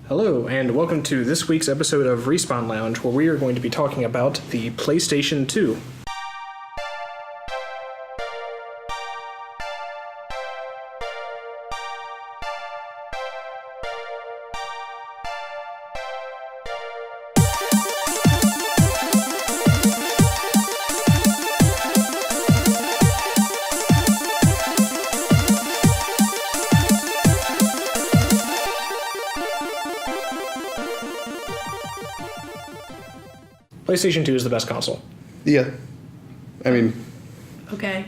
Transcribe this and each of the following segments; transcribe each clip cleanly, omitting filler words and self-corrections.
Hello, and welcome to this week's episode of Respawn Lounge, where we are going to be talking about the PlayStation 2. PlayStation 2 is the best console. Yeah. I mean... Okay.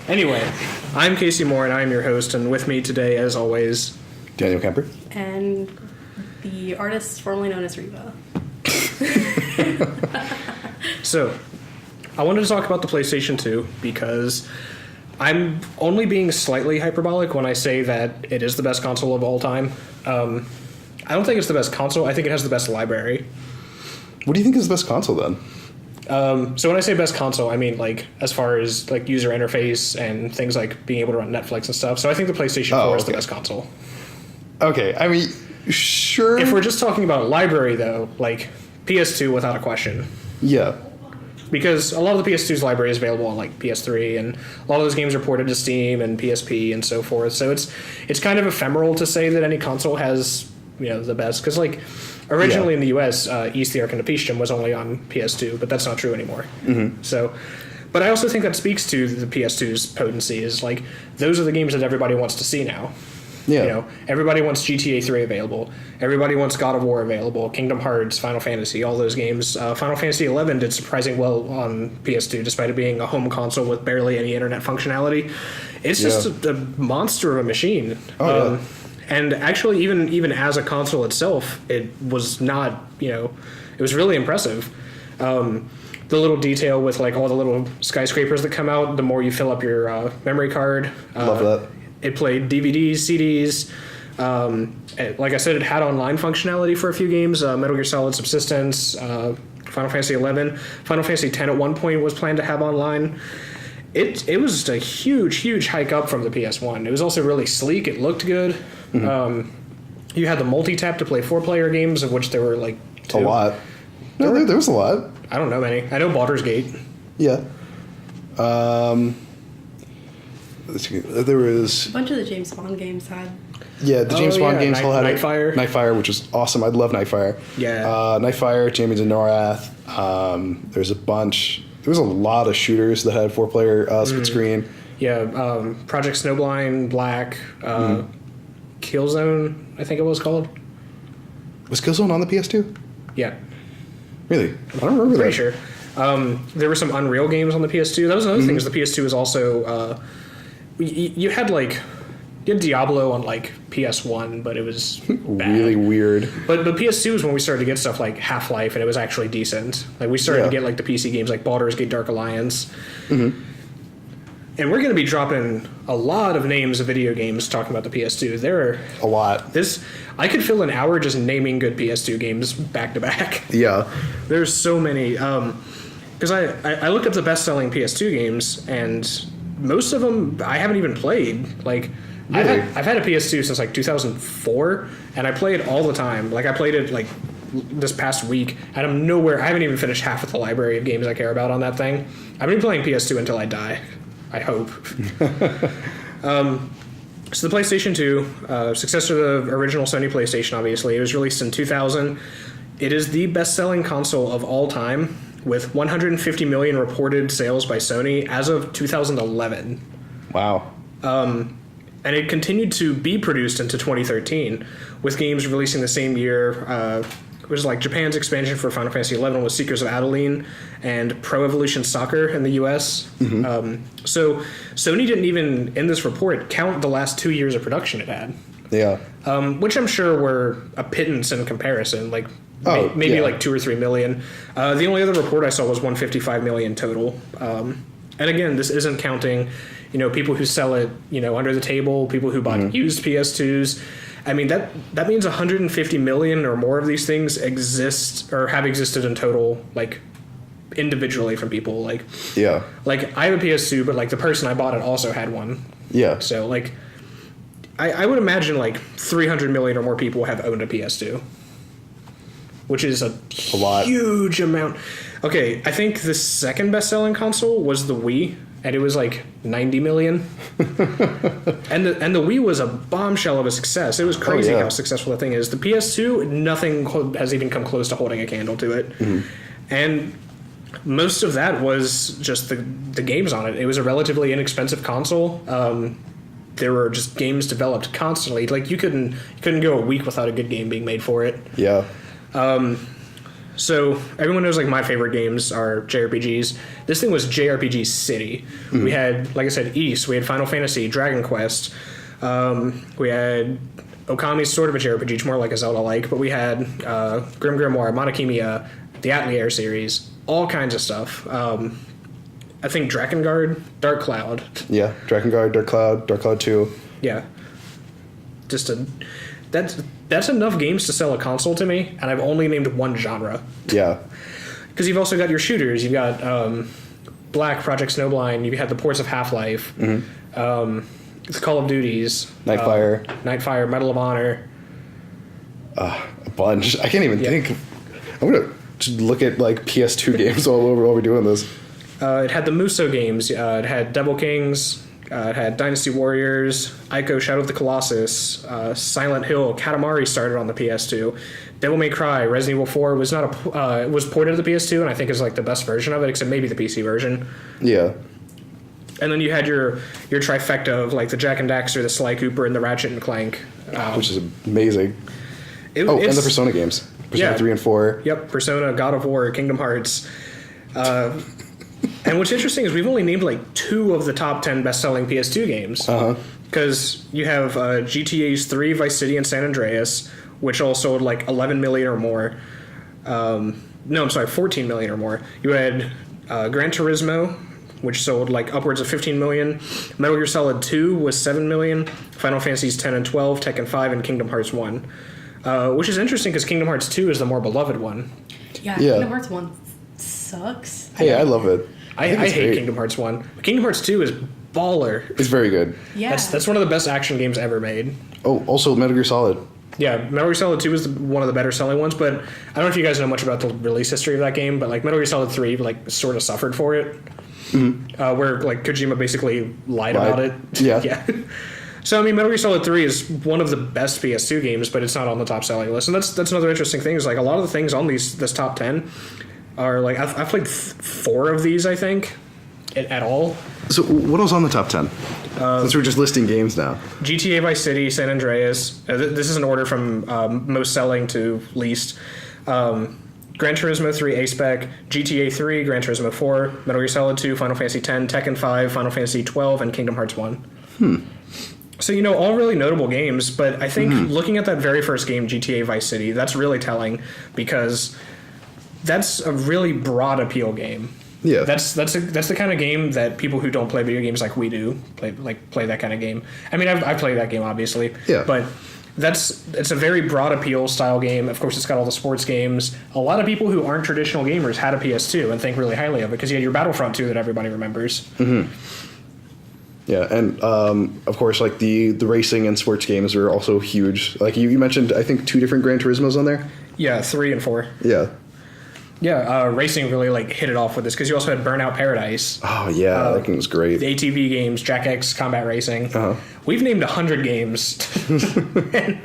Anyway, I'm Casey Moore, and I'm your host, and with me today, as always... Daniel Kemper. And the artist formerly known as Reba. So, I wanted to talk about the PlayStation 2 because I'm only being slightly hyperbolic when I say that it is the best console of all time. I don't think it's the best console. I think it has the best library. What do you think is the best console, then? So when I say best console, I mean, like, as far as, like, user interface and things like being able to run Netflix and stuff. So I think the PlayStation 4 is the best console. Okay, I mean, sure. If we're just talking about library, though, like, PS2 without a question. Yeah. Because a lot of the PS2's library is available on, like, PS3, and a lot of those games are ported to Steam and PSP and so forth. So it's kind of ephemeral to say that any console has... the best, because like originally in the US, East the Ark and the Peachum was only on PS2, but that's not true anymore. Mm-hmm. So, but I also think that speaks to the PS2's potency. Is like those are the games that everybody wants to see now. Yeah, everybody wants GTA 3 available. Everybody wants God of War available. Kingdom Hearts, Final Fantasy, all those games. Final Fantasy 11 did surprisingly well on PS2, despite it being a home console with barely any internet functionality. It's just a monster of a machine. Oh, yeah. And actually, even as a console itself, it was not, it was really impressive. The little detail with, like, all the little skyscrapers that come out, the more you fill up your memory card. Love that. It played DVDs, CDs. Like I said, it had online functionality for a few games. Metal Gear Solid Subsistence, Final Fantasy 11. Final Fantasy 10 at one point was planned to have online. It was just a huge hike up from the PS1. It was also really sleek. It looked good. Mm-hmm. You had the multi-tap to play 4-player games, of which there were like 2. A lot. No, there was a lot. I don't know many. I know Baldur's Gate. Yeah. There was... A bunch of the James Bond games had... Yeah, the James Bond games all had Nightfire. Nightfire, which was awesome. I love Nightfire. Yeah. Nightfire, Jamie Norath. There's a bunch... There was a lot of shooters that had 4-player split screen. Yeah, Project Snowblind, Black, Killzone, I think it was called. Was Killzone on the PS2? Yeah. Really? I don't remember that. Pretty sure. There were some Unreal games on the PS2. That was another thing, is the PS2 was also... you had, like... You had Diablo on, like, PS1, but it was bad. Really weird. But PS2 was when we started to get stuff like Half-Life, and it was actually decent. Like, we started to get, like, the PC games like Baldur's Gate Dark Alliance. Mm-hmm. And we're going to be dropping a lot of names of video games talking about the PS2. There are... A lot. I could fill an hour just naming good PS2 games back-to-back. Yeah. There's so many. Because I looked up the best-selling PS2 games, and most of them I haven't even played. Like... Really? I've had a PS2 since like 2004, and I play it all the time. Like I played it like this past week, and I'm nowhere. I haven't even finished half of the library of games I care about on that thing. I've been playing PS2 until I die. I hope. So the PlayStation 2, successor to the original Sony PlayStation, obviously, it was released in 2000. It is the best-selling console of all time, with 150 million reported sales by Sony as of 2011. Wow. And it continued to be produced into 2013, with games releasing the same year. It was like Japan's expansion for Final Fantasy XI was Seekers of Adeline and Pro Evolution Soccer in the US. Mm-hmm. So Sony didn't even, in this report, count the last 2 years of production it had. Yeah. Which I'm sure were a pittance in comparison, like maybe like 2 or 3 million. The only other report I saw was 155 million total. And again, this isn't counting... people who sell it, under the table, people who bought used PS2s. I mean, that means 150 million or more of these things exist or have existed in total, like, individually from people. Like, I have a PS2, but, like, the person I bought it also had one. Yeah. So, like, I would imagine like 300 million or more people have owned a PS2, which is a lot. huge amount. Okay, I think the second best-selling console was the Wii, and it was like 90 million. and the Wii was a bombshell of a success. It was crazy how successful that thing is. The PS2, nothing has even come close to holding a candle to it. And most of that was just the games on it. It was a relatively inexpensive console. There were just games developed constantly. Like you couldn't go a week without a good game being made for it. Yeah. So everyone knows like my favorite games are JRPGs. This thing was JRPG City. We had, like I said, East. We had Final Fantasy, Dragon Quest. We had Okami's sort of a JRPG, it's more like a Zelda-like, but we had Grim Grimoire, Monokimiya, the Atelier series, all kinds of stuff. I think Drakengard, Dark Cloud. Yeah, Drakengard, Dark Cloud 2. Yeah. That's enough games to sell a console to me, and I've only named one genre. Yeah. Because you've also got your shooters. You've got Black, Project Snowblind. You've had the ports of Half-Life. The Call of Duties. Nightfire, Medal of Honor. A bunch. I can't even think. I'm going to look at like PS2 games all over while we're doing this. It had the Muso games. It had Devil Kings. It had Dynasty Warriors, Ico Shadow of the Colossus, Silent Hill, Katamari started on the PS2. Devil May Cry, Resident Evil 4 was was ported to the PS2, and I think is like the best version of it, except maybe the PC version. Yeah. And then you had your trifecta of like the Jak and Daxter, the Sly Cooper, and the Ratchet and Clank, which is amazing. And the Persona games, Persona 3 and 4. Yep, Persona, God of War, Kingdom Hearts. And what's interesting is we've only named like 2 of the top 10 best-selling PS2 games. Because you have GTA's 3, Vice City, and San Andreas, which all sold like 11 million or more. No, I'm sorry, 14 million or more. You had Gran Turismo, which sold like upwards of 15 million. Metal Gear Solid 2 was 7 million. Final Fantasies 10 and 12, Tekken 5, and Kingdom Hearts 1. Which is interesting because Kingdom Hearts 2 is the more beloved one. Yeah, Kingdom Hearts 1 sucks. Hey, I love it. I hate great. Kingdom Hearts 1. Kingdom Hearts 2 is baller. It's very good. Yeah. That's one of the best action games ever made. Oh, also Metal Gear Solid. Yeah, Metal Gear Solid 2 is one of the better selling ones, but I don't know if you guys know much about the release history of that game, but like Metal Gear Solid 3 like sort of suffered for it. Where like Kojima basically lied about it. Yeah. So I mean, Metal Gear Solid 3 is one of the best PS2 games, but it's not on the top selling list. And that's another interesting thing is like a lot of the things on this top 10 are like I've played 4 of these, I think, at all. So what else on the top 10? Since we're just listing games now. GTA Vice City, San Andreas. This is an order from most selling to least. Gran Turismo 3 A-Spec, GTA 3, Gran Turismo 4, Metal Gear Solid 2, Final Fantasy 10, Tekken 5, Final Fantasy 12, and Kingdom Hearts 1. So, all really notable games, but I think looking at that very first game, GTA Vice City, that's really telling because that's a really broad appeal game. Yeah, that's the kind of game that people who don't play video games like we do play that kind of game. I mean, I played that game obviously, but it's a very broad appeal style game. Of course, it's got all the sports games. A lot of people who aren't traditional gamers had a PS2 and think really highly of it because you had your Battlefront 2 that everybody remembers. Yeah, and of course, like the racing and sports games were also huge. Like you mentioned, I think 2 different Gran Turismos on there. Yeah, 3 and 4. Yeah. Yeah, racing really like hit it off with this because you also had Burnout Paradise. Oh yeah, that game was great. The ATV games, Jack X Combat Racing. We've named 100 games, and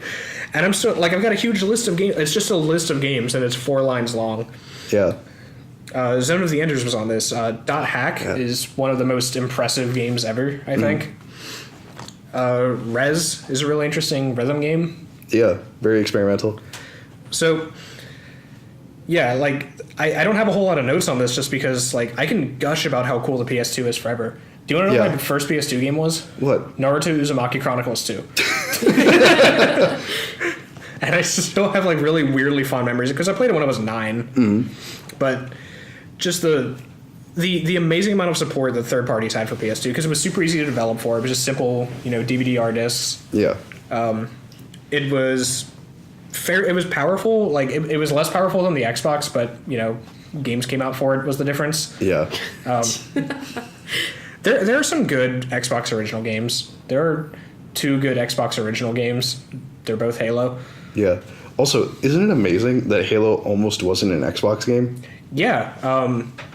I'm still like I've got a huge list of games. It's just a list of games, and it's 4 lines long. Yeah. Zone of the Enders was on this. Dot Hack is one of the most impressive games ever, I think. Rez is a really interesting rhythm game. Yeah, very experimental. So, yeah, like, I don't have a whole lot of notes on this just because, like, I can gush about how cool the PS2 is forever. Do you want to know what my first PS2 game was? What? Naruto Uzumaki Chronicles 2. And I still have, like, really weirdly fond memories because I played it when I was 9. But just the amazing amount of support that third parties had for PS2 because it was super easy to develop for. It was just simple, DVD-R discs. Yeah. It was fair. It was powerful. Like it was less powerful than the Xbox, but games came out for it was the difference. Yeah. There are some good Xbox original games. There are two good Xbox original games. They're both Halo. Yeah. Also, isn't it amazing that Halo almost wasn't an Xbox game? Yeah.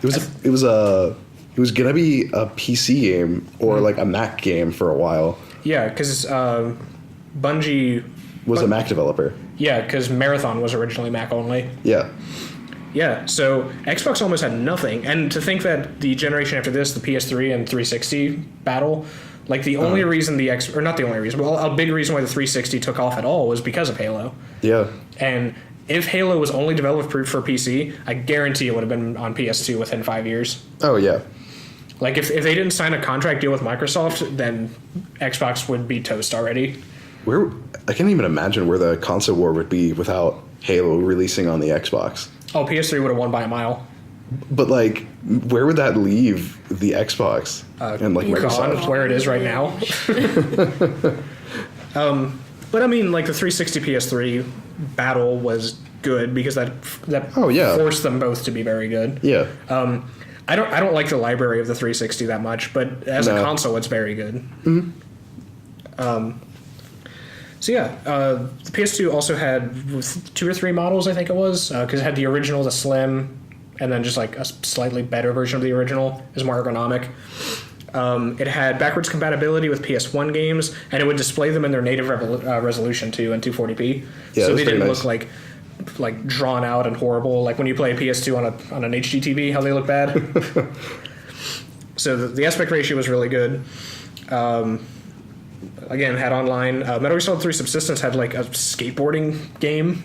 It was gonna be a PC game or like a Mac game for a while. Yeah, because Bungie Was a Mac developer. Yeah, because Marathon was originally Mac only. Yeah. Yeah, so Xbox almost had nothing. And to think that the generation after this, the PS3 and 360 battle, like the only reason or not the only reason, but a big reason why the 360 took off at all was because of Halo. Yeah. And if Halo was only developed for PC, I guarantee it would have been on PS2 within 5 years. Oh, yeah. Like, if they didn't sign a contract deal with Microsoft, then Xbox would be toast already. I can't even imagine where the console war would be without Halo releasing on the Xbox. Oh, PS3 would have won by a mile. But, like, where would that leave the Xbox and, like, Microsoft? Gone, where it is right now. But, I mean, like, the 360 PS3 battle was good because that forced them both to be very good. Yeah. I don't like the library of the 360 that much, but as a console, it's very good. Mm-hmm. So yeah, the PS2 also had 2 or 3 models, I think it was, because it had the original, the Slim, and then just like a slightly better version of the original. It was more ergonomic. It had backwards compatibility with PS1 games, and it would display them in their native resolution too in 240p. Yeah, so they didn't nice. look like drawn out and horrible, like when you play a PS2 on an HD TV, how they look bad. So the aspect ratio was really good. Again, had online. Metal Gear Solid 3 Subsistence had like a skateboarding game,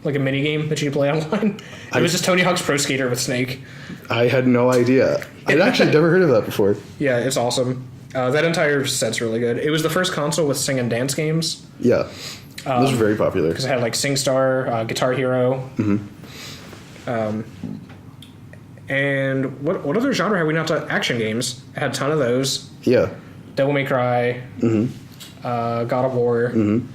like a mini game that you could play online. It was just Tony Hawk's Pro Skater with Snake. I had no idea. I'd actually never heard of that before. Yeah, it's awesome. That entire set's really good. It was the first console with sing and dance games. Yeah. Those were very popular. Because it had like SingStar, Guitar Hero. Mm-hmm. And what other genre have we not done? Action games. It had a ton of those. Yeah. Devil May Cry. Mm-hmm. God of War. Mm-hmm.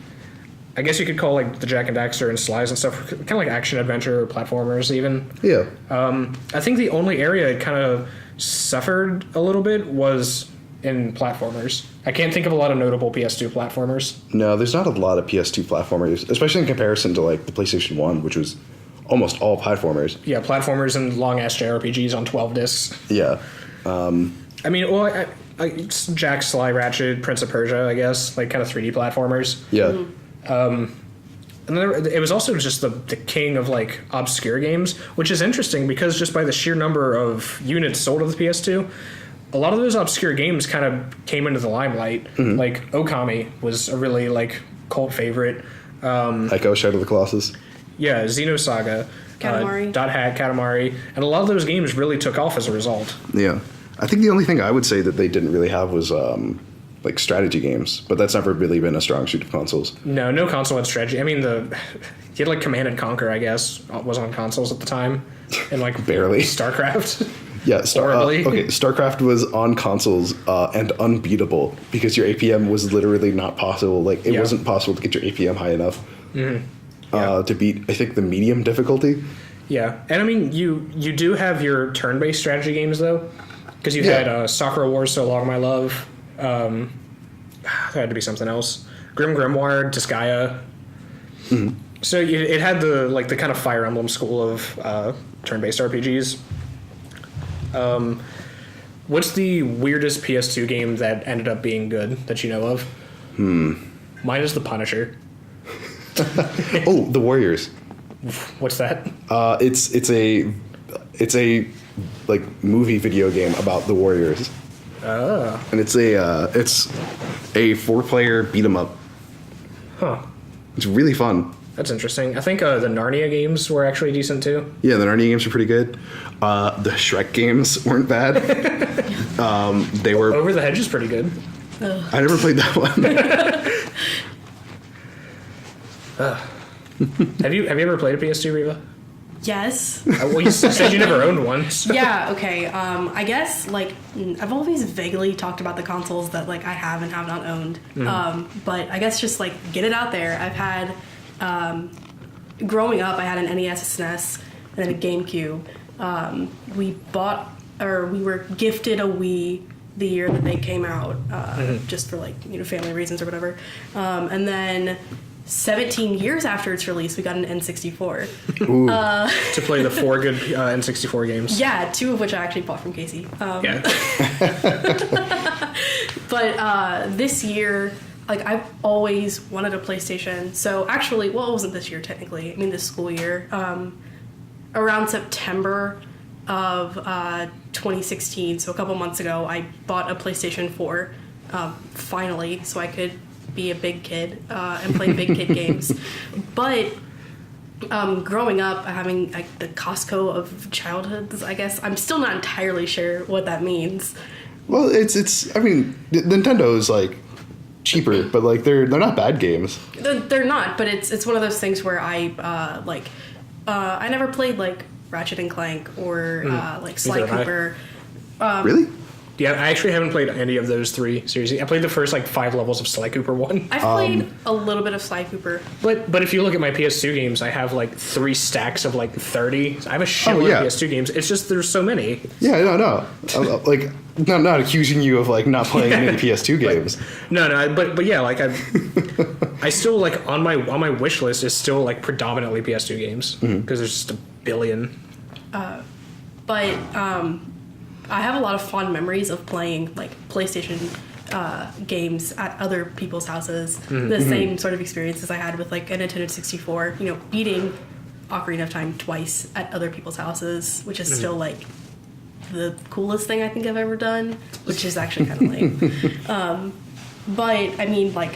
I guess you could call like the Jak and Daxter and Slice and stuff kind of like action adventure platformers even. Yeah. I think the only area it kind of suffered a little bit was in platformers. I can't think of a lot of notable PS2 platformers. No, there's not a lot of PS2 platformers, especially in comparison to like the PlayStation 1, which was almost all platformers. Yeah, platformers and long-ass JRPGs on 12 discs. Yeah. I mean, well, it's Jak, Sly, Ratchet, Prince of Persia, I guess, like kind of 3D platformers. Yeah. And then it was also just the king of like obscure games, which is interesting because just by the sheer number of units sold of the PS2, a lot of those obscure games kind of came into the limelight. Mm-hmm. Like Okami was a really like cult favorite. Echo, Shadow of the Colossus. Yeah, Xenosaga, Katamari. Dot Hack, Katamari, and a lot of those games really took off as a result. Yeah. I think the only thing I would say that they didn't really have was like strategy games, but that's never really been a strong suit of consoles. No console had strategy. I mean, you had like Command and Conquer, I guess, was on consoles at the time, and like barely StarCraft. Yeah, StarCraft was on consoles and unbeatable because your APM was literally not possible. Like it wasn't possible to get your APM high enough to beat, I think, the medium difficulty. Yeah, and I mean, you do have your turn-based strategy games though, because you had Sakura Wars, So Long My Love. There had to be something else. Grim Grimoire, Disgaea. Mm-hmm. So it had the kind of Fire Emblem school of turn-based RPGs. What's the weirdest PS2 game that ended up being good that you know of? Mine is The Punisher. Oh, The Warriors. What's that? It's a like movie video game about the Warriors. And it's a 4-player beat 'em up. Huh. It's really fun. That's interesting. I think the Narnia games were actually decent too. Yeah, the Narnia games were pretty good. The Shrek games weren't bad. They were. Over the Hedge is pretty good. I never played that one. Have you ever played a PS2, Reva? Yes. Well, you said you never owned one. So. Yeah, okay. I guess, like, I've always vaguely talked about the consoles that, like, I have and have not owned. Mm-hmm. But I guess just, like, get it out there. I've had, growing up, I had an NES, a SNES, and then a GameCube. We were gifted a Wii the year that they came out, just for like, you know, family reasons or whatever. And then 17 years after its release, we got an N64. To play the 4 good N64 games. Yeah, 2 of which I actually bought from Casey. Yeah. But this year, like, I've always wanted a PlayStation. So actually, well, it wasn't this year technically. I mean, this school year. Around September of 2016, so a couple months ago, I bought a PlayStation 4, finally, so I could be a big kid and play big kid games. But growing up, having like the Costco of childhoods, I guess, I'm still not entirely sure what that means. Well, it's. I mean, Nintendo is like cheaper, but like they're not bad games. They're not, but it's one of those things where I I never played like Ratchet and Clank or like Sly Cooper. Really? Yeah, I actually haven't played any of those 3 series. I played the first like 5 levels of Sly Cooper 1. I've played a little bit of Sly Cooper. But if you look at my PS2 games, I have like 3 stacks of like 30. I have a shitload of PS2 games. It's just there's so many. Yeah, no. Like not accusing you of like not playing any PS2 games. But yeah, like I still like on my wish list is still like predominantly PS2 games because there's just a billion. But I have a lot of fond memories of playing like PlayStation games at other people's houses. The same sort of experiences I had with like a Nintendo 64. You know, beating Ocarina of Time twice at other people's houses, which is still like the coolest thing I think I've ever done, which is actually kind of lame. But I mean, like,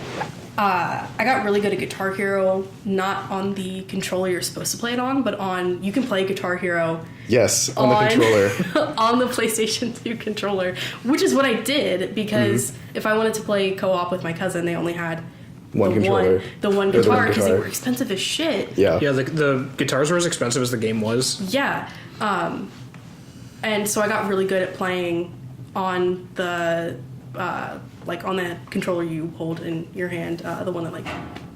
I got really good at Guitar Hero, not on the controller you're supposed to play it on, but on, you can play Guitar Hero. Yes, on the controller. On the PlayStation 2 controller, which is what I did, because if I wanted to play co-op with my cousin, they only had one controller. The one guitar, because they were expensive as shit. Yeah. Yeah, the guitars were as expensive as the game was. Yeah. And so I got really good at playing on the like on the controller you hold in your hand, the one that like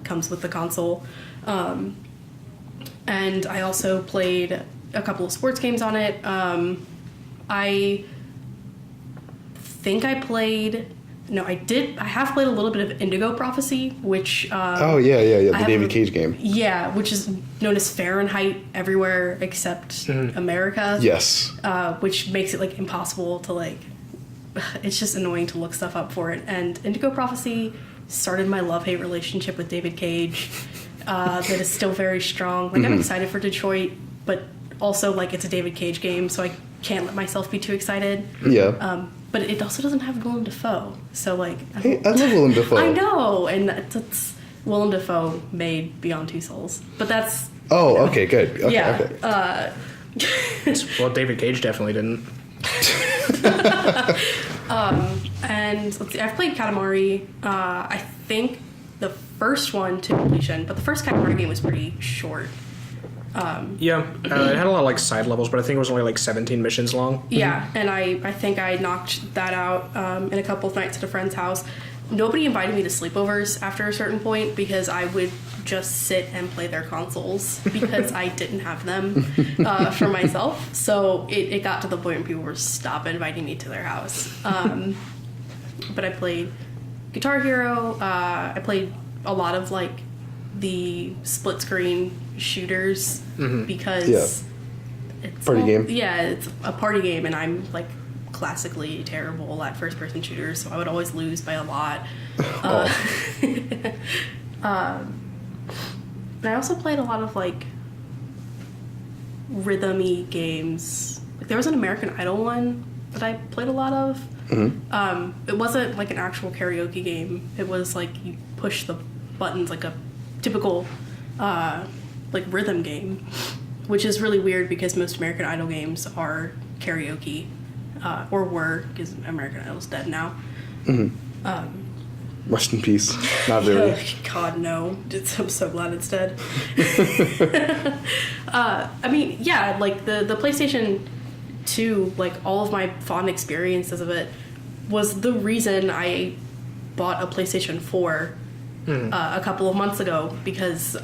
comes with the console. And I also played a couple of sports games on it. I think I have played a little bit of Indigo Prophecy, which the David Cage game. Yeah, which is known as Fahrenheit everywhere except America. Yes. Which makes it like impossible to like, it's just annoying to look stuff up for it. And Indigo Prophecy started my love-hate relationship with David Cage. That is still very strong. Like, I'm excited for Detroit, but also like it's a David Cage game, so I can't let myself be too excited. Yeah. But it also doesn't have Willem Dafoe, so like. I love Willem Dafoe. I know, and that's Willem Dafoe made Beyond Two Souls, but that's. Oh, okay, good. Okay, yeah. Okay. Well, David Cage definitely didn't. And let's see, I've played Katamari. I think the first one to completion, but the first Katamari game was pretty short. It had a lot of like side levels, but I think it was only like 17 missions long. Yeah, and I think I knocked that out in a couple of nights at a friend's house. Nobody invited me to sleepovers after a certain point because I would just sit and play their consoles because I didn't have them for myself. So it got to the point where people were stop inviting me to their house. But I played Guitar Hero. I played a lot of like the split screen shooters because it's party game. Yeah, it's a party game, and I'm like classically terrible at first person shooters, so I would always lose by a lot. And I also played a lot of like rhythm-y games. Like there was an American Idol one that I played a lot of. It wasn't like an actual karaoke game. It was like you push the buttons like a typical like rhythm game, which is really weird because most American Idol games are karaoke, or were, because American Idol's dead now. Rest in peace. Not really. God, no. I'm so glad it's dead. I mean, yeah, like the PlayStation 2, like all of my fond experiences of it was the reason I bought a PlayStation 4 a couple of months ago, because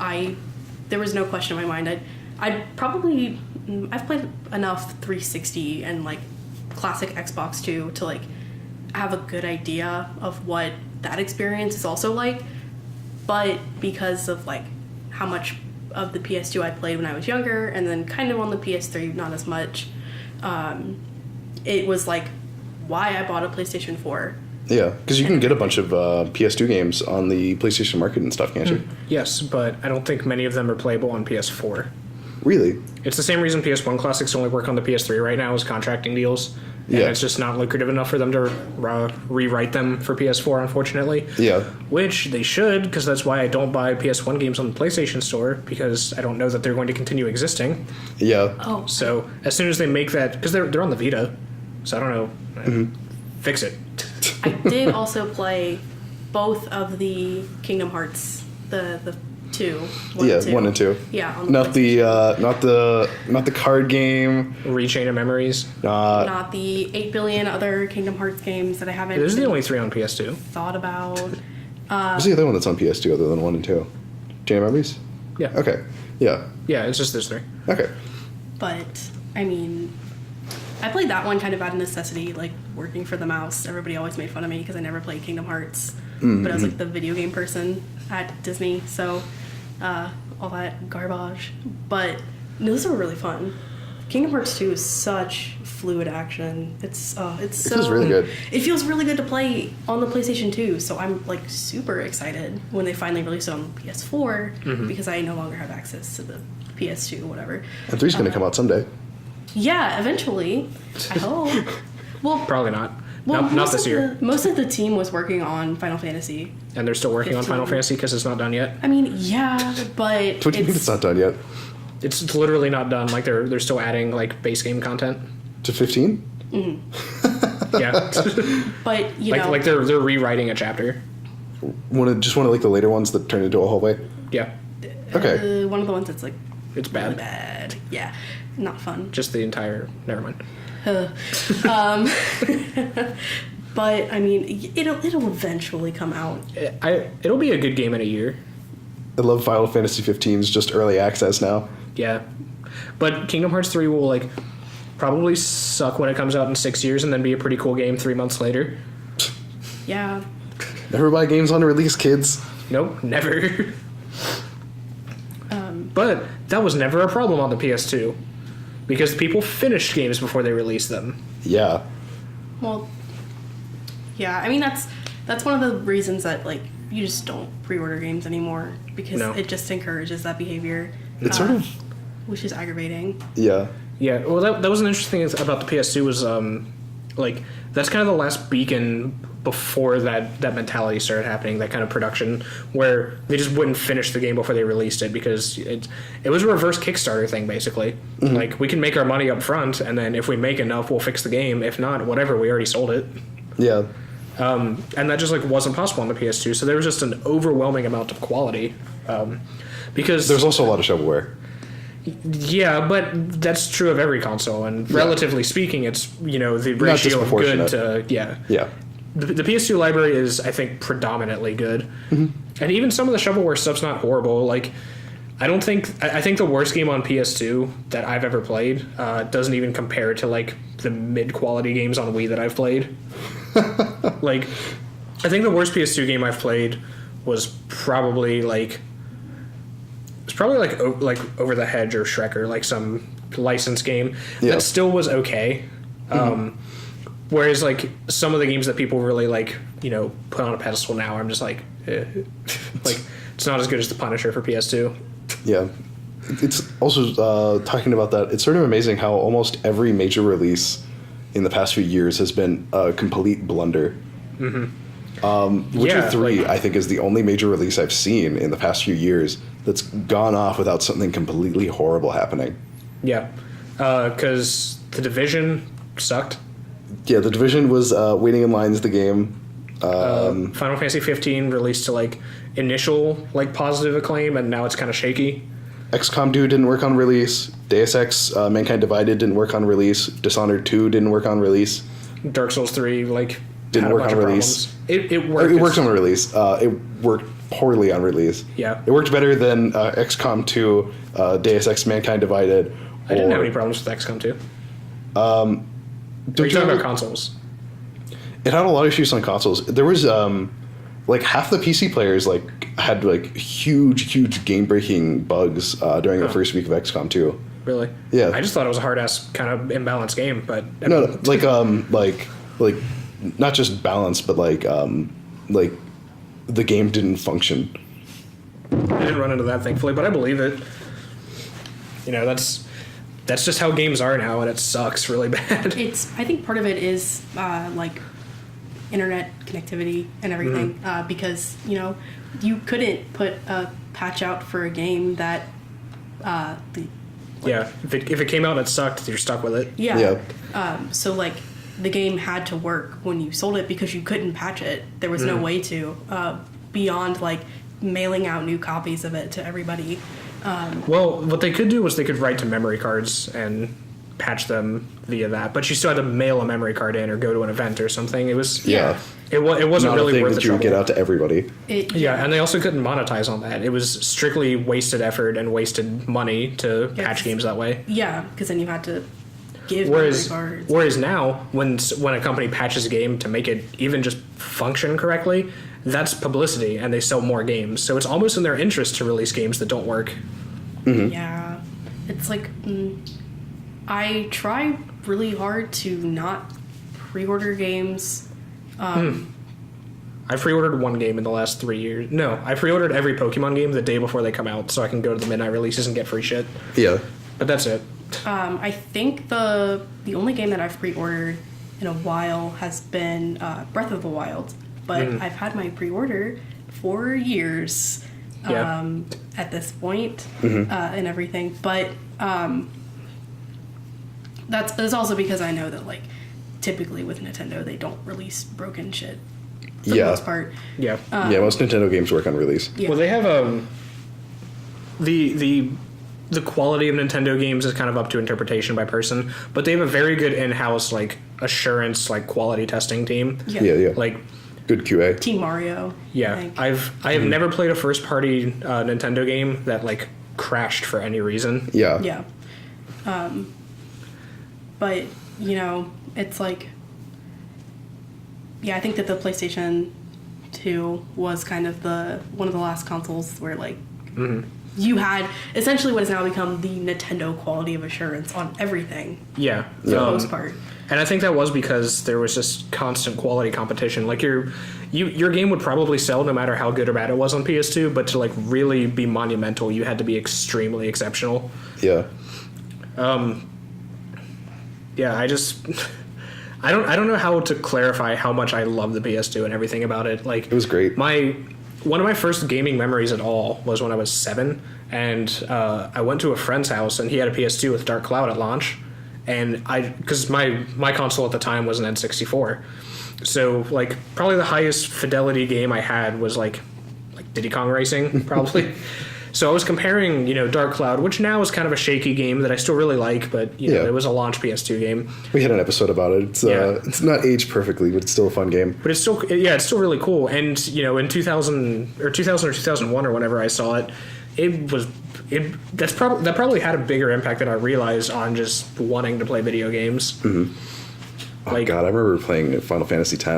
there was no question in my mind. I've played enough 360 and like classic Xbox 2 to like have a good idea of what that experience is also like. But because of like how much of the PS2 I played when I was younger, and then kind of on the PS3 not as much, it was like why I bought a PlayStation 4. Yeah, because you can get a bunch of PS2 games on the PlayStation Market and stuff, can't you? Yes, but I don't think many of them are playable on PS4. Really? It's the same reason PS1 classics only work on the PS3 right now is contracting deals. And it's just not lucrative enough for them to rewrite them for PS4, unfortunately. Yeah. Which they should, because that's why I don't buy PS1 games on the PlayStation Store, because I don't know that they're going to continue existing. Yeah. Oh. So as soon as they make that, because they're on the Vita, so I don't know, fix it. I did also play both of the Kingdom Hearts, the two. One and two. Yeah. On the Not the card game. Rechain of Memories. not the 8 billion other Kingdom Hearts games that I haven't. Those are the only 3 on PS2. thought about. What's the other one that's on PS2 other than 1 and 2? Chain of Memories? Yeah. Okay. Yeah. Yeah, it's just those 3. Okay. But I mean, I played that one kind of out of necessity, like working for the mouse. Everybody always made fun of me because I never played Kingdom Hearts, but I was like the video game person at Disney, so all that garbage. But no, those were really fun. Kingdom Hearts 2 is such fluid action. It feels really good. It feels really good to play on the PlayStation 2, so I'm like super excited when they finally release it on PS4 because I no longer have access to the PS2 or whatever. And 3's going to come out someday. Yeah, eventually. I hope. Well, Probably not. well, Not this year. Most of the team was working on Final Fantasy. And they're still working on 15. Final Fantasy because it's not done yet. I mean, yeah, but What do you mean it's not done yet? It's literally not done. Like they're still adding like base game content. To 15? Yeah. But you know, like they're rewriting a chapter. Just one of like the later ones that turn into a hallway? Yeah. Okay. one of the ones that's like It's really bad. bad. Yeah, not fun. Just the entire. Never mind. But I mean, it'll eventually come out. It'll be a good game in a year. I love Final Fantasy 15's just early access now. Yeah. But Kingdom Hearts 3 will like probably suck when it comes out in 6 years and then be a pretty cool game 3 months later. Yeah. Never buy games on release, kids. Nope, never. But that was never a problem on the PS2 because people finished games before they released them. Yeah. Well, yeah. I mean, that's one of the reasons that like you just don't pre-order games anymore because it just encourages that behavior. It's sort of, which is aggravating. yeah. Yeah, well, that was an interesting thing about the PS2 was like that's kind of the last beacon before that mentality started happening, that kind of production where they just wouldn't finish the game before they released it because it was a reverse Kickstarter thing basically. Like we can make our money up front and then if we make enough we'll fix the game. If not, whatever, we already sold it. Yeah. And that just like wasn't possible on the PS2, so there was just an overwhelming amount of quality. Because There's also a lot of shovelware. yeah, but that's true of every console, and relatively speaking, it's the Not ratio of good disproportionate. to Yeah. The PS2 library is, I think, predominantly good, and even some of the shovelware stuff's not horrible. Like, I think the worst game on PS2 that I've ever played doesn't even compare to like the mid-quality games on Wii that I've played. Like, I think the worst PS2 game I've played was probably like. It's probably like Over the Hedge or Shrek or like some licensed game that still was okay. Whereas like some of the games that people really like, put on a pedestal now, I'm just like, like it's not as good as The Punisher for PS2. Yeah. It's also, talking about that, it's sort of amazing how almost every major release in the past few years has been a complete blunder. Witcher 3, I think, is the only major release I've seen in the past few years that's gone off without something completely horrible happening. Yeah, because The Division sucked. Yeah, The Division was waiting in line as the game. Final Fantasy 15 released to like initial like positive acclaim, and now it's kind of shaky. XCOM 2 didn't work on release. Deus Ex Mankind Divided didn't work on release. Dishonored 2 didn't work on release. Dark Souls 3 like Didn't had a work bunch on of release. problems. It worked. It worked on release. It worked poorly on release. Yeah. It worked better than XCOM 2, Deus Ex Mankind Divided. I didn't have any problems with XCOM 2. Are you talking about consoles? it had a lot of issues on consoles. There was like half the PC players like had like huge game breaking bugs during the first week of XCOM 2. Really? Yeah. I just thought it was a hard ass kind of imbalanced game, but No, like not just balance, but like the game didn't function. I didn't run into that thankfully, but I believe it. You know, that's just how games are now, and it sucks really bad. I think part of it is like internet connectivity and everything, because you couldn't put a patch out for a game that if it came out and it sucked, you're stuck with it. Yeah. So like the game had to work when you sold it because you couldn't patch it. There was no way to beyond like mailing out new copies of it to everybody. Well, what they could do was they could write to memory cards and patch them via that, but you still had to mail a memory card in or go to an event or something. It was it wasn't Not really a thing worth that the you would trouble. get out to everybody. And they also couldn't monetize on that. It was strictly wasted effort and wasted money to patch games that way. Yeah, because then you had to give memory cards. Whereas now, when a company patches a game to make it even just function correctly, that's publicity, and they sell more games. So it's almost in their interest to release games that don't work. Mm-hmm. Yeah, it's like I try really hard to not pre-order games. I pre-ordered one game in the last 3 years. No, I pre-ordered every Pokemon game the day before they come out, so I can go to the midnight releases and get free shit. Yeah, but that's it. I think the only game that I've pre-ordered in a while has been Breath of the Wild, but I've had my pre-order for years at this point and everything. But that's also because I know that like typically with Nintendo they don't release broken shit for the most part. Most Nintendo games work on release. Well, they have the quality of Nintendo games is kind of up to interpretation by person, but they have a very good in-house like assurance like quality testing team. Like good QA. Team Mario. Yeah, I have never played a first-party Nintendo game that like crashed for any reason. Yeah. But it's like, I think that the PlayStation 2 was kind of one of the last consoles where like you had essentially what has now become the Nintendo quality of assurance on everything. For the most part. And I think that was because there was just constant quality competition. Like your game would probably sell no matter how good or bad it was on PS2, but to like really be monumental, you had to be extremely exceptional. I don't know how to clarify how much I love the PS2 and everything about it. Like it was great. One of my first gaming memories at all was when I was 7, and I went to a friend's house, and he had a PS2 with Dark Cloud at launch, and because my console at the time was an N64, so like probably the highest fidelity game I had was like Diddy Kong Racing, probably. So I was comparing, Dark Cloud, which now is kind of a shaky game that I still really like, but it was a launch PS2 game. We had an episode about it. It's not aged perfectly, but it's still a fun game. But it's still really cool. And in 2000 or 2001 or whenever I saw it, that probably had a bigger impact than I realized on just wanting to play video games. Oh God, I remember playing Final Fantasy X.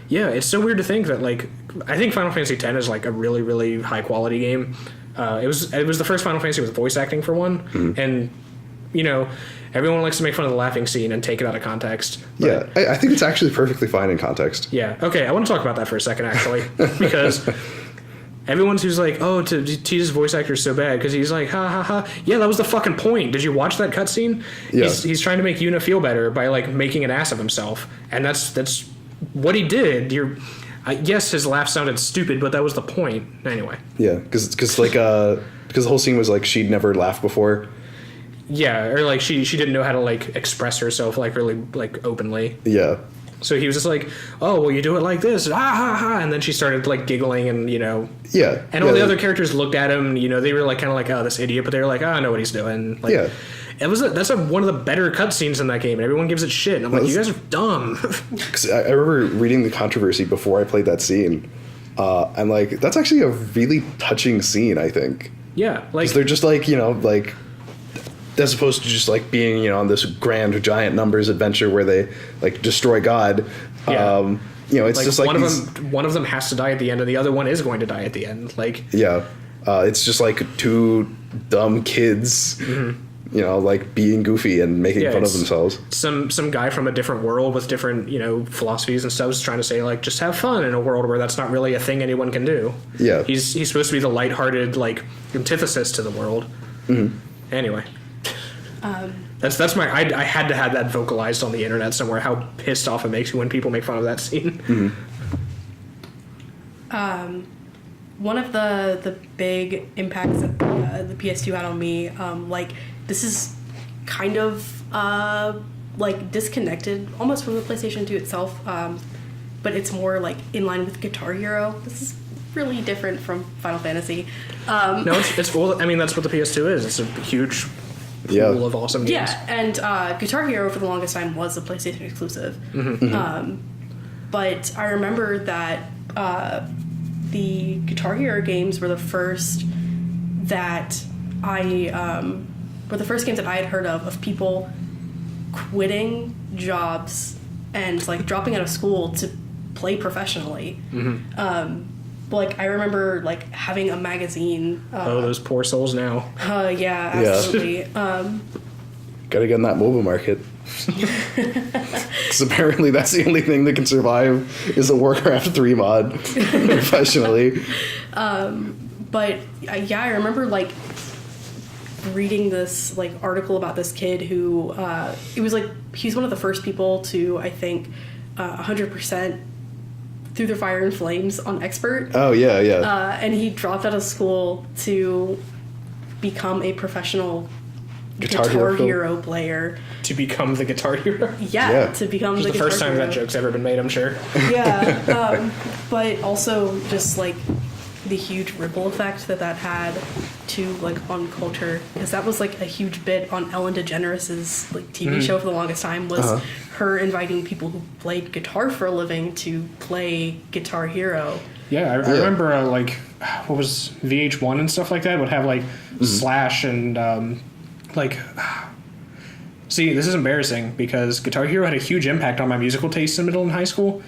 Yeah, it's so weird to think that like I think Final Fantasy X is like a really, really high quality game. It was the first Final Fantasy with voice acting for one, and everyone likes to make fun of the laughing scene and take it out of context. Yeah, I think it's actually perfectly fine in context. Yeah, okay, I want to talk about that for a second actually, because everyone's who's like, oh, to tease voice actor is so bad because he's like, ha ha ha. Yeah, that was the fucking point. Did you watch that cutscene? Yeah. He's trying to make Yuna feel better by like making an ass of himself, and that's what he did. Yes, his laugh sounded stupid, but that was the point anyway. Yeah, because the whole scene was like she'd never laughed before. Yeah, or like she didn't know how to like express herself like really like openly. Yeah. So he was just like, oh, well, you do it like this, ha ha ha, and then she started like giggling and Yeah. And all the other characters looked at him, they were like kind of like, oh, this idiot, but they were like, oh, I know what he's doing. Like, yeah. That's one of the better cutscenes in that game, and everyone gives it shit. And I'm like, you guys are dumb. Because I remember reading the controversy before I played that scene. I'm like, that's actually a really touching scene, I think. Yeah, like they're just like, as opposed to just like being, you know, on this grand giant numbers adventure where they like destroy God. Yeah. You know, it's like just like one of them has to die at the end, and the other one is going to die at the end. Like, yeah, it's just like two dumb kids, you know, like being goofy and making fun of themselves. Some guy from a different world with different, you know, philosophies and stuff is trying to say like, just have fun in a world where that's not really a thing anyone can do. Yeah, he's supposed to be the lighthearted like antithesis to the world. Anyway. That's my. I had to have that vocalized on the internet somewhere. How pissed off it makes me when people make fun of that scene. One of the big impacts that the PS2 had on me, like this is kind of like disconnected almost from the PlayStation 2 itself, but it's more like in line with Guitar Hero. This is really different from Final Fantasy. No, it's well. I mean, that's what the PS2 is. It's a huge pool of awesome games. Yeah, and Guitar Hero for the longest time was a PlayStation exclusive. But I remember that the Guitar Hero games were the first that were the first games that I had heard of people quitting jobs and like dropping out of school to play professionally. Like I remember like having a magazine. Those poor souls now. Yeah, absolutely. Gotta get in that mobile market. Because apparently that's the only thing that can survive is a Warcraft 3 mod professionally. But yeah, I remember like reading this like article about this kid who it was like he's one of the first people to I think 100% through the fire and flames on expert. Oh yeah. And he dropped out of school to become a professional Guitar Hero player. To become the Guitar Hero? Yeah. To become the first time that joke's ever been made, I'm sure. Yeah. But also just like the huge ripple effect that had to like on culture, because that was like a huge bit on Ellen DeGeneres's like TV show for the longest time was her inviting people who played guitar for a living to play Guitar Hero. Yeah, I remember like what was VH1 and stuff like that would have like Slash and like. See, this is embarrassing because Guitar Hero had a huge impact on my musical taste in middle and high school.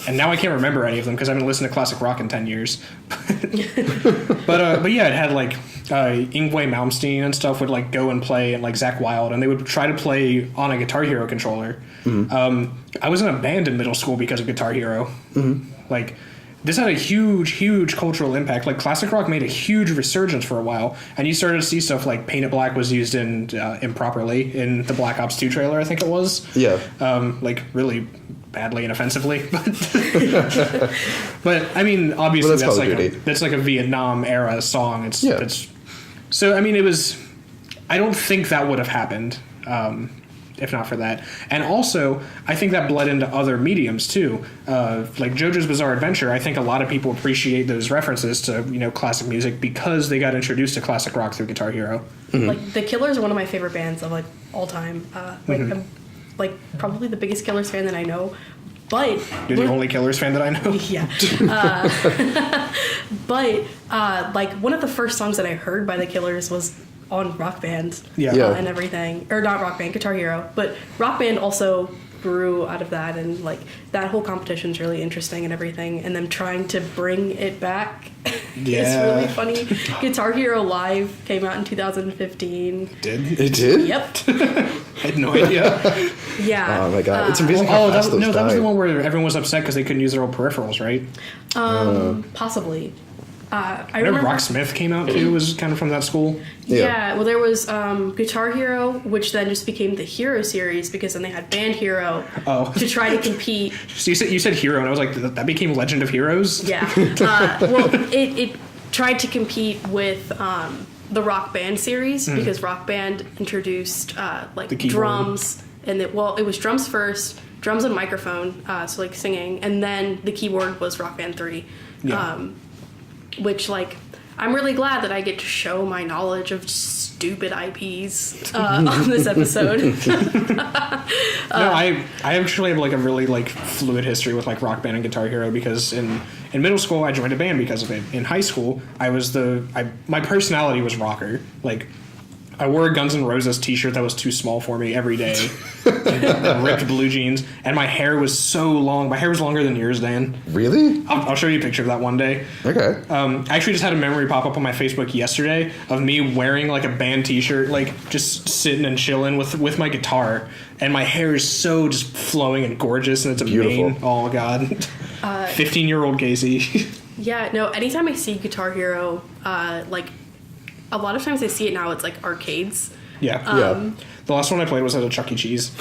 And now I can't remember any of them because I haven't listened to classic rock in 10 years. But yeah, it had like Yngwie Malmsteen and stuff would like go and play, and like Zakk Wylde, and they would try to play on a Guitar Hero controller. I was in a band in middle school because of Guitar Hero. Like this had a huge cultural impact. Like classic rock made a huge resurgence for a while, and you started to see stuff like Paint It Black was used in improperly in the Black Ops 2 trailer, I think it was. Yeah. Like really badly and offensively, but I mean, obviously that's like a Vietnam era song. It's so I mean it was. I don't think that would have happened if not for that, and also I think that bled into other mediums too, like JoJo's Bizarre Adventure. I think a lot of people appreciate those references to classic music because they got introduced to classic rock through Guitar Hero. Like the Killers are one of my favorite bands of like all time. I'm like probably the biggest Killers fan that I know, but you're the only Killers fan that I know. Yeah, but like one of the first songs that I heard by the Killers was on Rock Band, and everything, or not Rock Band, Guitar Hero, but Rock Band also grew out of that, and like that whole competition's really interesting and everything, and them trying to bring it back is really funny. Guitar Hero Live came out in 2015. It did? Yep. I had no idea. Yeah. Oh my god, it's amazing how fast those that was the one where everyone was upset because they couldn't use their old peripherals, right? Possibly. I remember Rocksmith came out too, was kind of from that school. Yeah, well there was Guitar Hero, which then just became the Hero series because then they had Band Hero to try to compete. So you said Hero, and I was like, that became Legend of Heroes? Yeah. Well, it tried to compete with the Rock Band series because Rock Band introduced like drums, and it was drums first, drums and microphone, so like singing, and then the keyboard was Rock Band 3. Yeah. Which, like, I'm really glad that I get to show my knowledge of stupid IPs on this episode. I actually have, like, a really, like, fluid history with, like, Rock Band and Guitar Hero because in middle school, I joined a band because of it. In high school, my personality was rocker. Like, I wore a Guns N' Roses t-shirt that was too small for me every day. Ripped blue jeans, and my hair was so long. My hair was longer than yours, Dan. Really? I'll show you a picture of that one day. Okay. I actually just had a memory pop up on my Facebook yesterday of me wearing like a band t-shirt, like just sitting and chilling with my guitar, and my hair is so just flowing and gorgeous, and it's a beautiful. mane. Oh god. 15-year-old Casey. Yeah, no, anytime I see Guitar Hero, like, a lot of times I see it now, it's like arcades. Yeah. The last one I played was at a Chuck E. Cheese.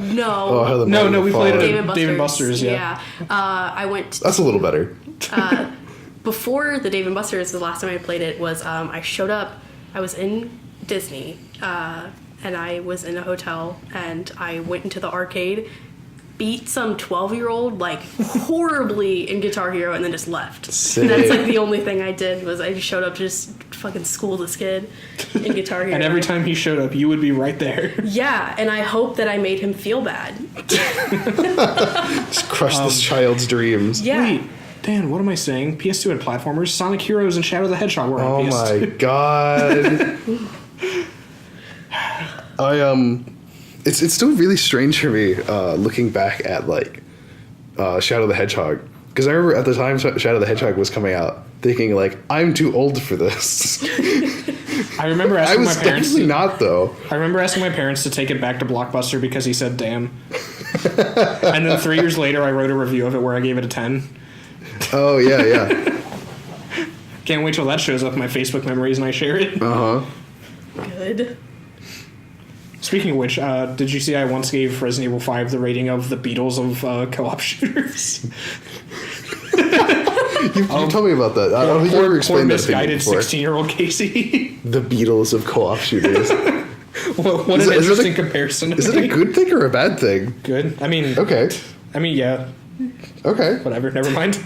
No. No, we played it Dave at Dave & Buster's, yeah. I went... That's a little better. Before the Dave & Buster's, the last time I played it was, I showed up, I was in Disney, and I was in a hotel, and I went into the arcade, beat some 12-year-old like horribly in Guitar Hero, and then just left. Sick. That's like the only thing I did was I just showed up to just fucking school this kid in Guitar Hero. And every time he showed up, you would be right there. Yeah, and I hope that I made him feel bad. Just crush this child's dreams. Yeah. Wait, Dan, what am I saying? PS2 had platformers. Sonic Heroes and Shadow the Hedgehog were on PS2. Oh my god. It's still really strange for me looking back at like Shadow the Hedgehog, because I remember at the time Shadow the Hedgehog was coming out, thinking like, I'm too old for this. I remember asking my parents. Definitely not though. I remember asking my parents to take it back to Blockbuster because he said "damn," and then 3 years later, I wrote a review of it where I gave it a 10. Oh yeah. Can't wait till that shows up in my Facebook memories and I share it. Good. Speaking of which, did you see I once gave Resident Evil 5 the rating of the Beatles of co-op shooters? You told me about that. I don't think you ever explained that to me misguided before. 16-year-old Casey. The Beatles of co-op shooters. What an interesting comparison. Is it a good thing or a bad thing? Good. I mean, Okay. Yeah. Okay. Whatever. Never mind.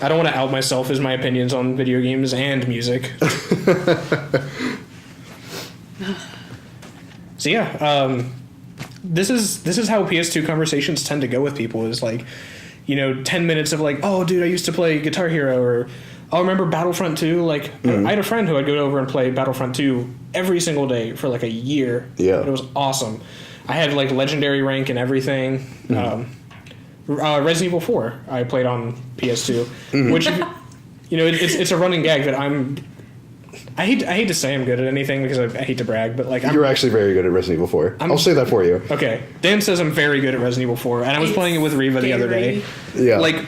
I don't want to out myself as my opinions on video games and music. So yeah, this is how PS2 conversations tend to go with people. Is like, 10 minutes of like, oh dude, I used to play Guitar Hero, or I'll remember Battlefront 2. Like, I had a friend who I'd go over and play Battlefront 2 every single day for like a year. Yeah, it was awesome. I had like legendary rank and everything. Resident Evil 4 I played on PS2, which it's a running gag that I hate to say I'm good at anything because I hate to brag, but like you're actually very good at Resident Evil 4. I'll say that for you. Okay, Dan says I'm very good at Resident Evil 4, and I was playing it with Reva the other day. Yeah, like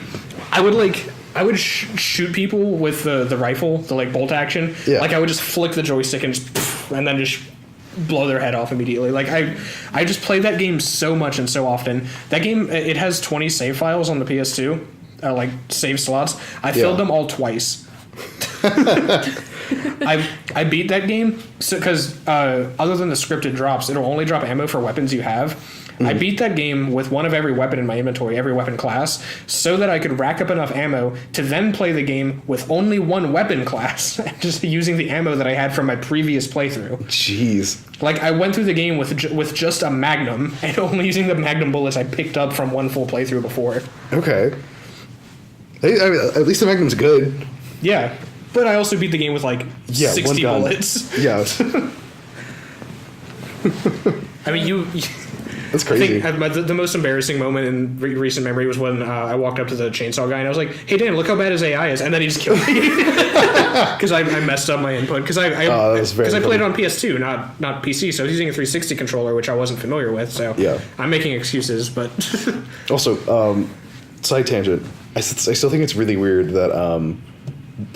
I would shoot people with the rifle, the like bolt action. Yeah. Like I would just flick the joystick and then just blow their head off immediately. Like I just play that game so much and so often. That game, it has 20 save files on the PS2, like save slots. I filled them all twice. I beat that game because other than the scripted drops, it'll only drop ammo for weapons you have. I beat that game with one of every weapon in my inventory, every weapon class, so that I could rack up enough ammo to then play the game with only one weapon class, just using the ammo that I had from my previous playthrough. Jeez. Like, I went through the game with just a Magnum, and only using the Magnum bullets I picked up from one full playthrough before. Okay. Hey, I mean, at least the Magnum's good. Yeah. But I also beat the game with, 60 bullets. Yeah. I mean, That's crazy. I think the most embarrassing moment in recent memory was when I walked up to the chainsaw guy and I was like, "Hey Dan, look how bad his AI is," and then he just killed me because I messed up my input because I played it on PS2, not PC, so I was using a 360 controller, which I wasn't familiar with. So yeah. I'm making excuses, but also side tangent. I still think it's really weird that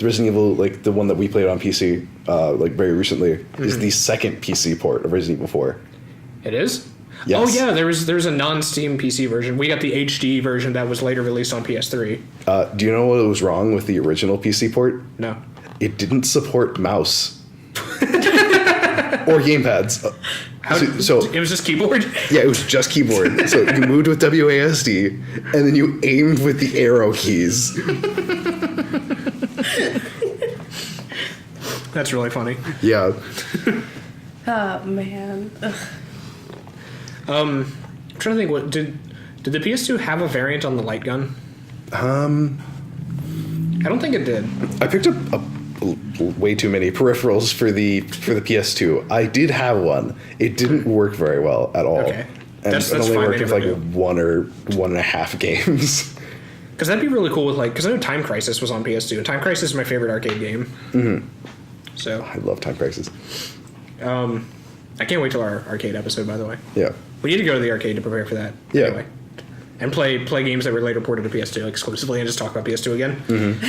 Resident Evil, like the one that we played on PC, very recently, is the second PC port of Resident Evil 4. It is. Yes. Oh yeah, there's a non-Steam PC version. We got the HD version that was later released on PS3. Do you know what was wrong with the original PC port? No. It didn't support mouse or gamepads. So it was just keyboard? Yeah, it was just keyboard. So you moved with WASD, and then you aimed with the arrow keys. That's really funny. Yeah. Oh man. Ugh. I'm trying to think. What did the PS2 have a variant on the light gun? I don't think it did. I picked up a way too many peripherals for the PS2. I did have one. It didn't work very well at all. Okay. And That's it only fine, worked they with never like do. 1 or 1.5 games. Because that'd be really cool with, like, because I know Time Crisis was on PS2, and Time Crisis is my favorite arcade game. Mm-hmm. So I love Time Crisis. I can't wait till our arcade episode, by the way. Yeah. We need to go to the arcade to prepare for that. Yeah. Anyway. And play games that were later ported to PS2 exclusively and just talk about PS2 again. Mm-hmm.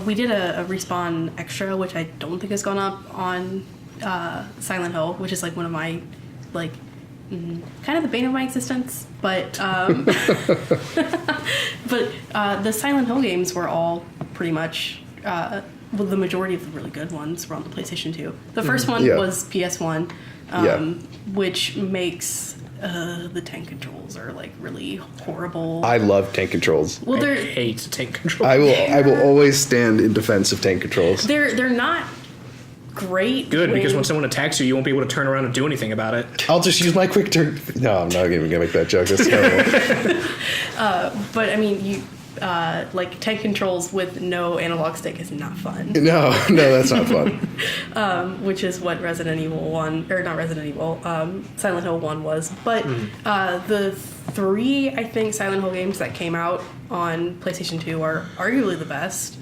We did a Respawn Extra, which I don't think has gone up on Silent Hill, which is like one of my, like, kind of the bane of my existence. But the Silent Hill games were all pretty much, well, the majority of the really good ones were on the PlayStation 2. The first one was PS1, which makes the tank controls are like really horrible. I love tank controls. Well, I hate tank controls. I will always stand in defense of tank controls. They're not great. Good, because when someone attacks you, you won't be able to turn around and do anything about it. I'll just use my quick turn. No, I'm not even gonna make that joke. That's terrible. But I mean, you like tank controls with no analog stick is not fun. No, that's not fun. Which is what Resident Evil 1, or not Resident Evil, Silent Hill 1 was. But the 3, I think, Silent Hill games that came out on PlayStation 2 are arguably the best.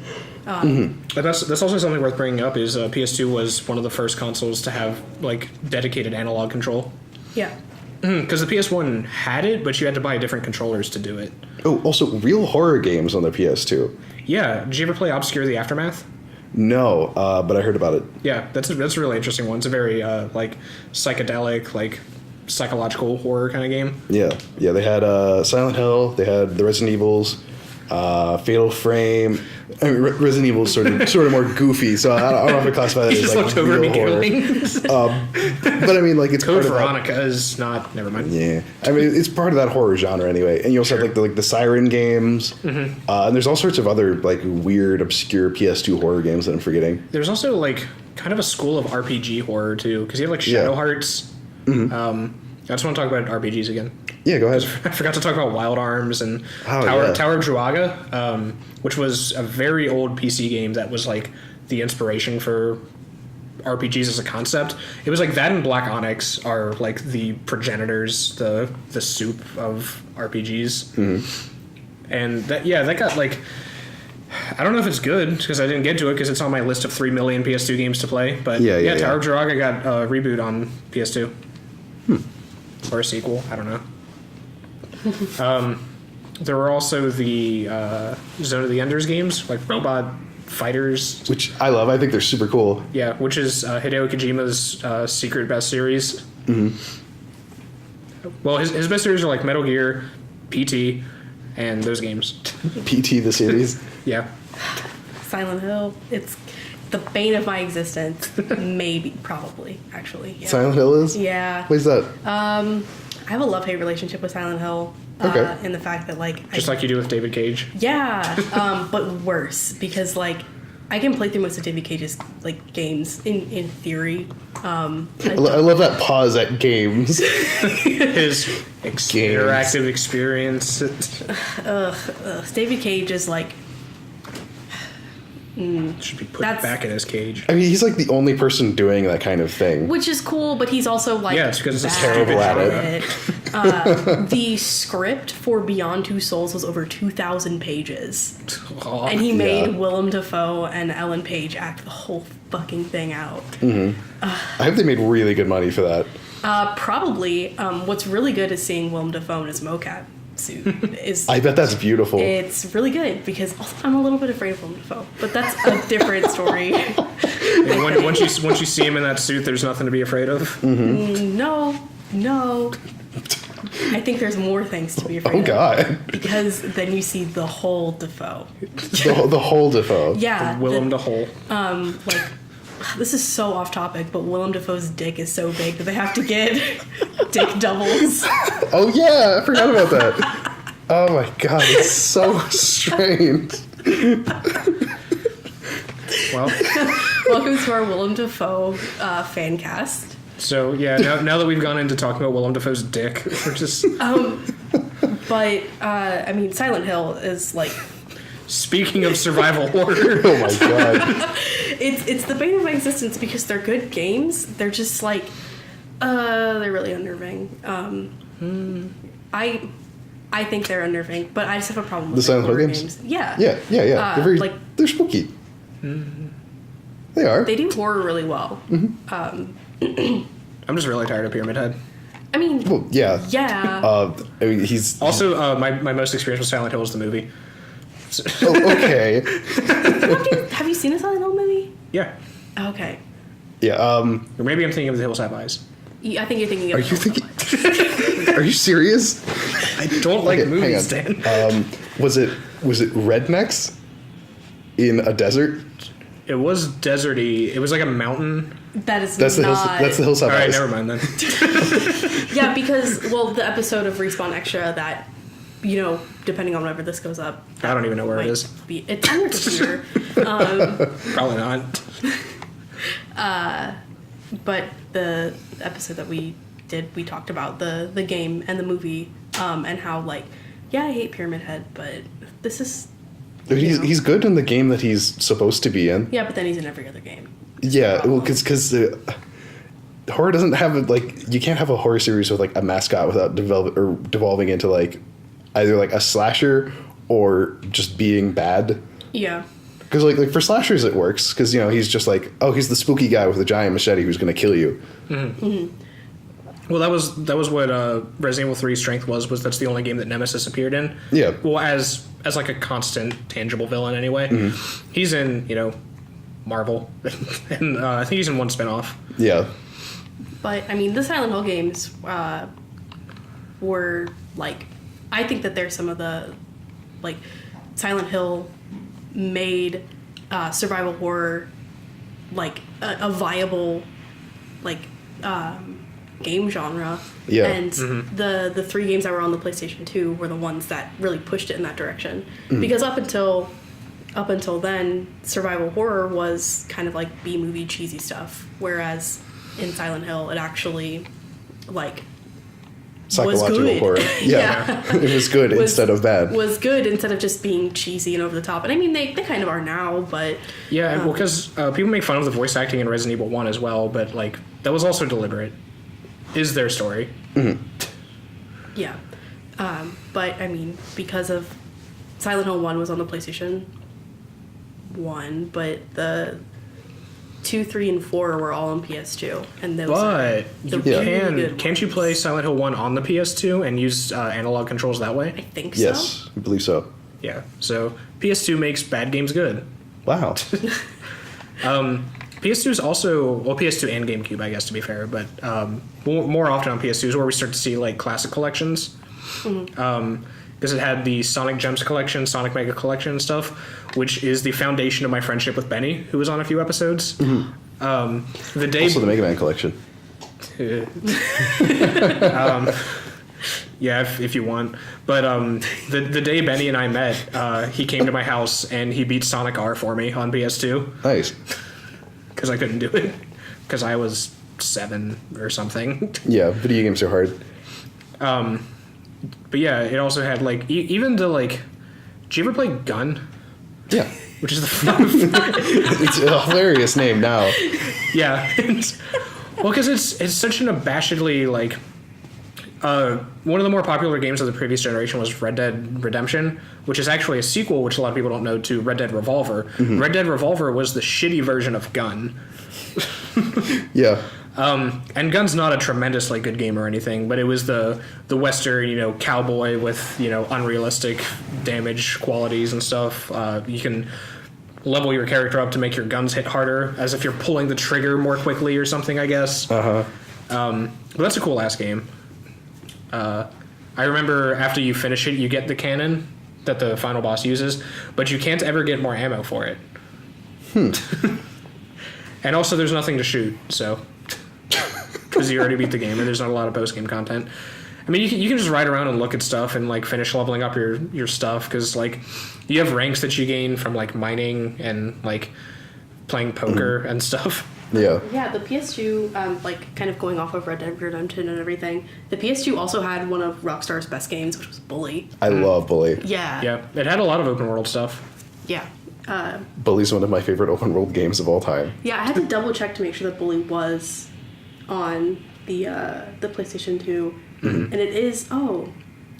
But that's also something worth bringing up is PS2 was one of the first consoles to have, like, dedicated analog control. Yeah. Because the PS1 had it, but you had to buy different controllers to do it. Oh, also real horror games on the PS2. Yeah, did you ever play Obscure the Aftermath? No, but I heard about it. Yeah, that's a really interesting one. It's a very like psychedelic, like psychological horror kind of game. Yeah. They had Silent Hill. They had the Resident Evils, Fatal Frame. I mean, Resident Evil is sort of more goofy, so I don't know if I classify that You as just like looked over at me real horror. giggling. But I mean, like it's Code part of that. Veronica is not. Never mind. Yeah, I mean it's part of that horror genre anyway. And you also have like the Siren games, and there's all sorts of other like weird, obscure PS2 horror games that I'm forgetting. There's also like kind of a school of RPG horror too, because you have like Shadow Hearts. I just want to talk about RPGs again. Yeah, go ahead. I forgot to talk about Wild Arms and Oh, Tower of Druaga, which was a very old PC game that was like the inspiration for RPGs as a concept. It was like that and Black Onyx are like the progenitors, the soup of RPGs. And that got like, I don't know if it's good because I didn't get to it because it's on my list of 3 million PS2 games to play. But Tower of Druaga got a reboot on PS2. Or a sequel, I don't know. There were also the Zone of the Enders games, like Robot Fighters. Which I love. I think they're super cool. Yeah, which is Hideo Kojima's secret best series. Well, his best series are like Metal Gear, PT, and those games. PT the series. Yeah. Silent Hill, it's the bane of my existence. Maybe, probably, actually. Yeah. Silent Hill is? Yeah. What is that? I have a love-hate relationship with Silent Hill. Okay. In the fact that, like... Just like you do with David Cage. Yeah, but worse, because, like, I can play through most of David Cage's, like, games in theory. I love that pause at games. His interactive experience. David Cage is, like... Should be put back in his cage. I mean, he's like the only person doing that kind of thing. Which is cool, but he's also like Yeah, it's because it's terrible at it. The script for Beyond Two Souls was over 2,000 pages, Oh, and he made Willem Dafoe and Ellen Page act the whole fucking thing out. I hope they made really good money for that. Probably. What's really good is seeing Willem Dafoe in his mocap suit. I bet that's beautiful. It's really good because also I'm a little bit afraid of Willem Dafoe, but that's a different story. Once you see him in that suit, there's nothing to be afraid of. No. I think there's more things to be afraid of. Oh God! Because then you see the whole Dafoe. the whole Dafoe. Yeah. Willem Dafoe. Like, this is so off topic, but Willem Dafoe's dick is so big that they have to get dick doubles. Oh yeah, I forgot about that. Oh my God, it's so strange. Well, welcome to our Willem Dafoe fan cast. So yeah, now that we've gone into talking about Willem Dafoe's dick, we're just But I mean, Silent Hill is like Speaking of survival horror. Oh my god. It's the bane of my existence because they're good games. They're just like, they're really unnerving. I think they're unnerving, but I just have a problem with The Silent Hill horror games? Yeah. Yeah. They're spooky. They are. They do horror really well. I'm just really tired of Pyramid Head. I mean, Well, yeah. yeah. I mean, he's Also, my most experience with Silent Hill is the movie. oh, okay. Have you seen a Silent Hill movie? Yeah. Okay. Yeah. Or maybe I'm thinking of The Hills Have Eyes. I think you're thinking of Are you thinking? Are you serious? I don't like Okay, movies, hang Dan. on. Was it rednecks in a desert? It was deserty. It was like a mountain. That's the not. Hills. That's the Hills Have All right, Eyes. never mind then. Yeah, because the episode of Respawn Extra that, depending on whenever this goes up. I don't even know where it is. It's on your computer. Probably not. But the episode that we did, we talked about the game and the movie, and how I hate Pyramid Head, but this is. He's good in the game that he's supposed to be in. Yeah, but then he's in every other game. Yeah, well, because horror doesn't have you can't have a horror series with a mascot without devolving into either a slasher or just being bad. Yeah. Because for slashers it works because he's just he's the spooky guy with a giant machete who's going to kill you. Mm-hmm. Mm-hmm. Well, that was what Resident Evil 3 strength was that's the only game that Nemesis appeared in. Yeah. Well, as a constant tangible villain anyway. Mm-hmm. He's in Marvel, and I think he's in one spinoff. Yeah. But I mean, the Silent Hill games were I think that they're some of the Silent Hill made survival horror a viable game genre. Yeah. And Mm-hmm. the 3 games that were on the PlayStation 2 were the ones that really pushed it in that direction. Because up until then, survival horror was kind of B-movie cheesy stuff, whereas in Silent Hill it actually Psychological was good. horror. Yeah. It was good instead of bad. Was good instead of just being cheesy and over the top. And I mean, they kind of are now, but Yeah, well, because people make fun of the voice acting in Resident Evil 1 as well, but that was also deliberate. Is their story. Mm-hmm. yeah. But I mean, because of Silent Hill 1 was on the PlayStation 1, but the 2, 3, and 4 were all on PS2, and those But you really good can't you ones. play Silent Hill 1 on the PS2 and use analog controls that I way? think so. Yes, I believe so. Yeah. So PS2 makes bad games good. Wow. PS2 is also PS2 and GameCube, I guess, to be fair, but more often on PS2 is where we start to see classic collections. Because it had the Sonic Gems collection, Sonic Mega collection and stuff, which is the foundation of my friendship with Benny, who was on a few episodes. Mm-hmm. The day Also the Mega Man collection. Yeah, if you want. But the day Benny and I met, he came to my house and he beat Sonic R for me on PS2 Nice. because I couldn't do it because I was 7 or something. Yeah, video games are hard. But yeah, it also had even the did you ever play Gun? Yeah. Which is the It's a hilarious name now. yeah. Well, because it's such an abashedly one of the more popular games of the previous generation was Red Dead Redemption, which is actually a sequel, which a lot of people don't know, to Red Dead Revolver. Mm-hmm. Red Dead Revolver was the shitty version of Gun. Yeah. And Gun's not a tremendously good game or anything, but it was the Western, cowboy with, unrealistic damage qualities and stuff. You can level your character up to make your guns hit harder, as if you're pulling the trigger more quickly or something, I guess. Uh-huh. But that's a cool ass game. I remember after you finish it, you get the cannon that the final boss uses, but you can't ever get more ammo for it. And also, there's nothing to shoot, so because you already beat the game and there's not a lot of post game content. I mean, you can just ride around and look at stuff and finish leveling up your stuff because you have ranks that you gain from mining and playing poker and stuff. Yeah. Yeah, the PS2, kind of going off of Red Dead Redemption and everything, the PS2 also had one of Rockstar's best games, which was Bully. I love Bully. Yeah. Yeah, it had a lot of open world stuff. Yeah. Bully's one of my favorite open world games of all time. Yeah, I had to double check to make sure that Bully was on the PlayStation 2. Mm-hmm. And it is, oh,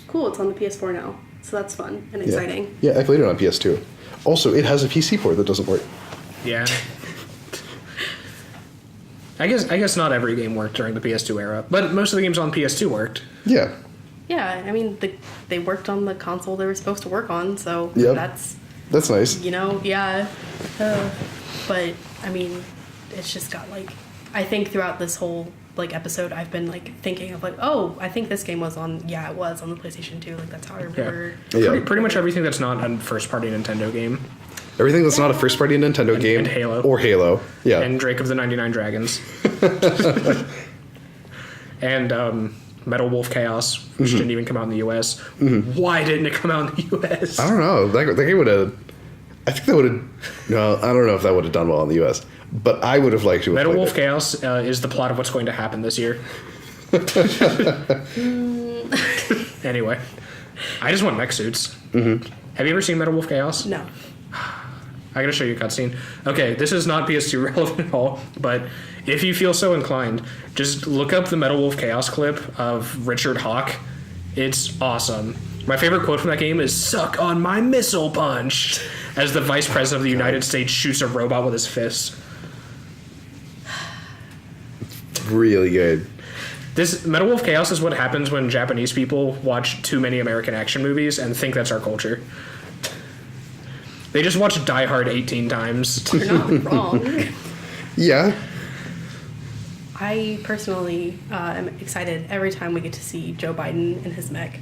cool, it's on the PS4 now. So that's fun and exciting. Yeah, I played it on PS2. Also, it has a PC port that doesn't work. Yeah. I guess not every game worked during the PS2 era, but most of the games on PS2 worked. Yeah. Yeah, I mean, they worked on the console they were supposed to work on, so that's nice. You know, yeah. But, I mean, it's just got, like, I think throughout this whole, like, episode, I've been, like, thinking of, like, oh, I think this game was on, it was on the PlayStation 2. Like, that's how I remember. Yeah. Pretty much everything that's not a first-party Nintendo game. Everything that's not a first-party Nintendo game. And Halo. Or Halo, yeah. And Drake of the 99 Dragons. And, Metal Wolf Chaos, which didn't even come out in the U.S. Mm-hmm. Why didn't it come out in the U.S.? I don't know. That game would have... I think that would have... No, I don't know if that would have done well in the U.S. But I would have liked to have Metal played Wolf it. Chaos is the plot of what's going to happen this year. Anyway. I just want mech suits. Mm-hmm. Have you ever seen Metal Wolf Chaos? No. I gotta show you a cutscene. Okay, this is not PS2 relevant at all, but if you feel so inclined, just look up the Metal Wolf Chaos clip of Richard Hawk. It's awesome. My favorite quote from that game is "Suck on my missile punch," as the Vice President of the United States shoots a robot with his fist. Really good. This Metal Wolf Chaos is what happens when Japanese people watch too many American action movies and think that's our culture. They just watch Die Hard 18 times. You're not wrong. Yeah. I personally am excited every time we get to see Joe Biden in his mech.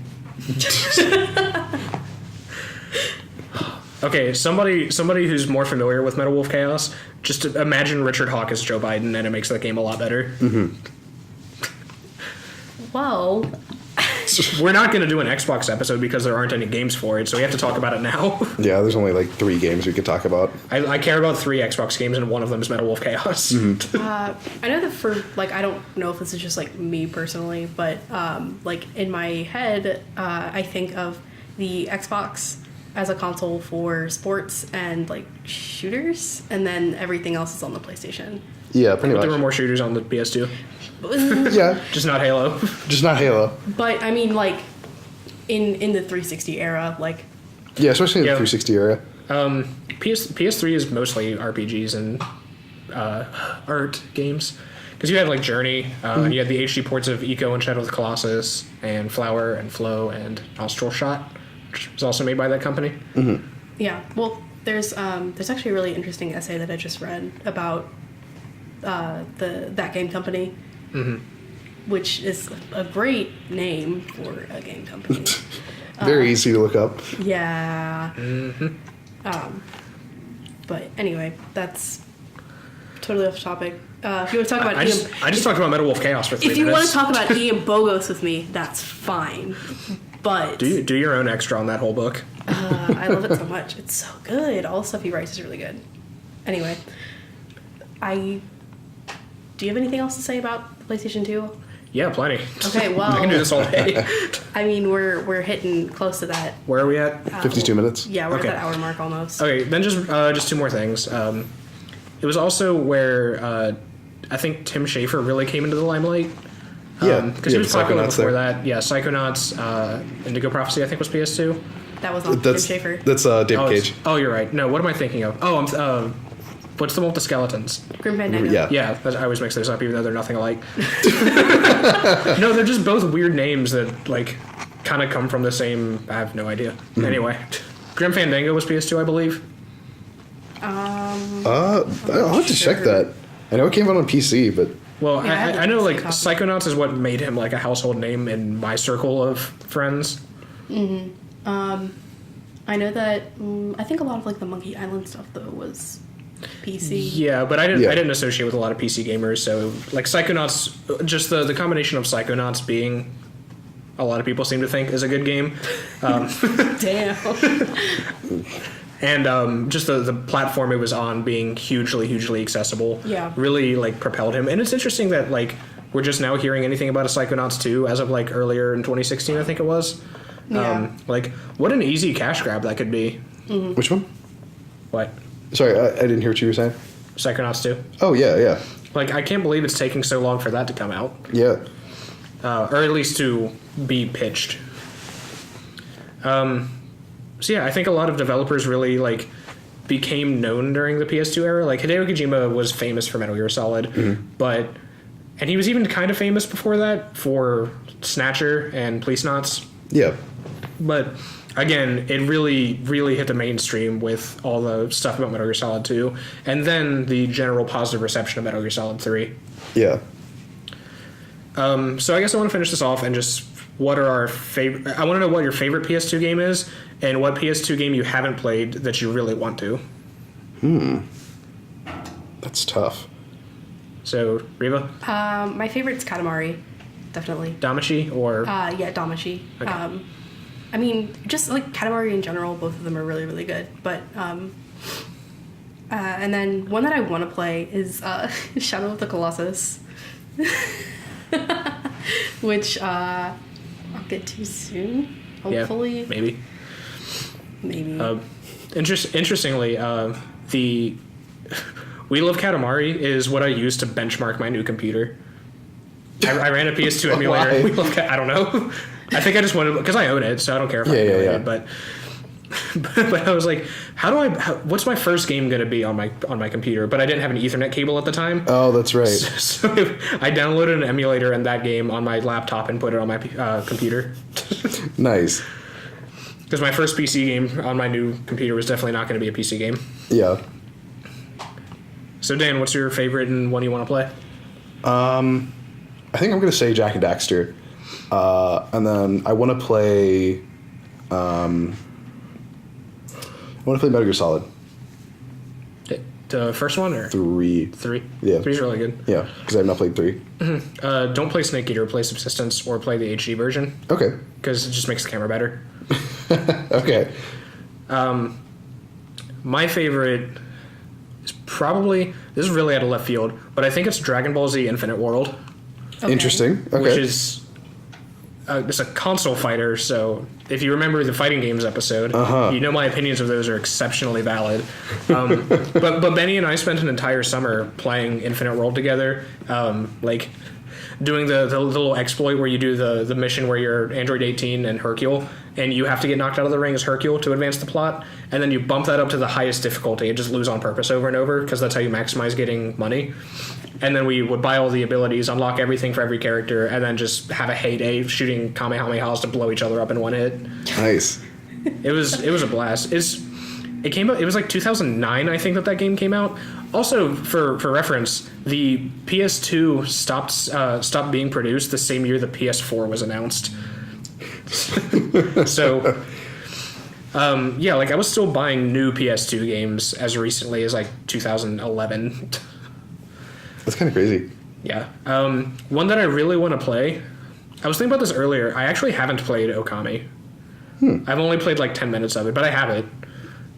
Okay, somebody who's more familiar with Metal Wolf Chaos, just imagine Richard Hawk as Joe Biden, and it makes that game a lot better. Mm-hmm. Well... We're not going to do an Xbox episode because there aren't any games for it, so we have to talk about it now. Yeah, there's only like 3 games we could talk about. I care about 3 Xbox games, and one of them is Metal Wolf Chaos. Mm-hmm. I know that for, like, I don't know if this is just, like, me personally, but, like, in my head, I think of the Xbox as a console for sports and, like, shooters, and then everything else is on the PlayStation. Yeah, pretty much. There were more shooters on the PS2. Yeah. Just not Halo. Just not Halo. But, I mean, like, in the 360 era, like... Yeah, especially in the 360 era. PS3 is mostly RPGs and art games. Because you had, like, Journey, and you had the HD ports of Eco and Shadow of the Colossus, and Flower and Flow and Nostril Shot, which was also made by that company. Mm-hmm. Yeah, well, there's actually a really interesting essay that I just read about that game company, which is a great name for a game company. Very easy to look up. Yeah. But anyway, that's totally off topic. If you want to talk about I just talked about Metal Wolf Chaos for 3 minutes. If you want to talk about Ian Bogos with me, that's fine. But do your own extra on that whole book. I love it so much. It's so good. All the stuff he writes is really good. Anyway, do you have anything else to say about the PlayStation 2? Yeah, plenty. Okay, well, I can do this all day. I mean, we're hitting close to that. Where are we at? 52 minutes. Yeah, we're Okay. at that hour mark almost. Okay, then just 2 more things. It was also where I think Tim Schafer really came into the limelight. Because he was popular before that. Yeah, Psychonauts, Indigo Prophecy, I think was PS2. That was not Tim Schafer. That's David Cage. Oh, you're right. No, what am I thinking of? Oh, I'm. What's the one with the skeletons? Grim Fandango. Yeah. I always mix those up, even though they're nothing alike. No, they're just both weird names that like kind of come from the same. I have no idea. Anyway, Grim Fandango was PS2, I believe. I'll have to check that. I know it came out on PC, but Well, Yeah, I know like copy. Psychonauts is what made him like a household name in my circle of friends. I know that. I think a lot of like the Monkey Island stuff though was PC. Yeah, but I didn't associate with a lot of PC gamers. So like Psychonauts, just the combination of Psychonauts being, a lot of people seem to think is a good game. Damn. And just the platform it was on being hugely accessible, really like propelled him. And it's interesting that like we're just now hearing anything about a Psychonauts 2 as of like earlier in 2016, I think it was. Yeah. Like what an easy cash grab that could be. Which one? What? Sorry, I didn't hear what you were saying. Psychonauts 2. Oh, yeah. Like, I can't believe it's taking so long for that to come out. Yeah. Or at least to be pitched. So yeah, I think a lot of developers really, like, became known during the PS2 era. Like, Hideo Kojima was famous for Metal Gear Solid, and he was even kind of famous before that for Snatcher and Policenauts. Yeah. But again, it really, really hit the mainstream with all the stuff about Metal Gear Solid 2, and then the general positive reception of Metal Gear Solid 3. Yeah. So I guess I want to finish this off and just what are our favorite... I want to know what your favorite PS2 game is and what PS2 game you haven't played that you really want to. That's tough. So, Riva? My favorite's Katamari, definitely. Damacy or... Yeah, Damacy. Okay. I mean, just like Katamari in general, both of them are really, really good. But, and then one that I want to play is Shadow of the Colossus. Which I'll get to soon, hopefully. Yeah, maybe. Maybe. Interestingly, the We Love Katamari is what I use to benchmark my new computer. I ran a PS2 emulator. We Love I don't know. I think I just wanted, because I own it, so I don't care if I emulate it. But I was like, what's my first game going to be on my computer? But I didn't have an Ethernet cable at the time. Oh, that's right. So I downloaded an emulator and that game on my laptop and put it on my computer. Nice. Because my first PC game on my new computer was definitely not going to be a PC game. Yeah. So Dan, what's your favorite and one you want to play? I think I'm going to say Jak and Daxter. And then I want to play... I want to play Metal Gear Solid. The first one or 3? 3. Yeah, 3's really good. Yeah, because I have not played 3. Don't play Snake Eater. Play Subsistence or play the HD version. Okay. Because it just makes the camera better. Okay. My favorite is probably, this is really out of left field, but I think it's Dragon Ball Z Infinite World. Okay. Interesting. Okay. Which is it's a console fighter, so if you remember the fighting games episode, you know my opinions of those are exceptionally valid. But Benny and I spent an entire summer playing Infinite World together, like doing the little exploit where you do the mission where you're Android 18 and Hercule, and you have to get knocked out of the ring as Hercule to advance the plot, and then you bump that up to the highest difficulty and just lose on purpose over and over, because that's how you maximize getting money. And then we would buy all the abilities, unlock everything for every character, and then just have a heyday shooting Kamehamehas to blow each other up in one hit. Nice. It was a blast. It came out. It was like 2009, I think, that game came out. Also, for reference, the PS2 stopped being produced the same year the PS4 was announced. So, yeah, like I was still buying new PS2 games as recently as like 2011. That's kind of crazy. Yeah. One that I really want to play. I was thinking about this earlier. I actually haven't played Okami. I've only played like 10 minutes of it, but I have it.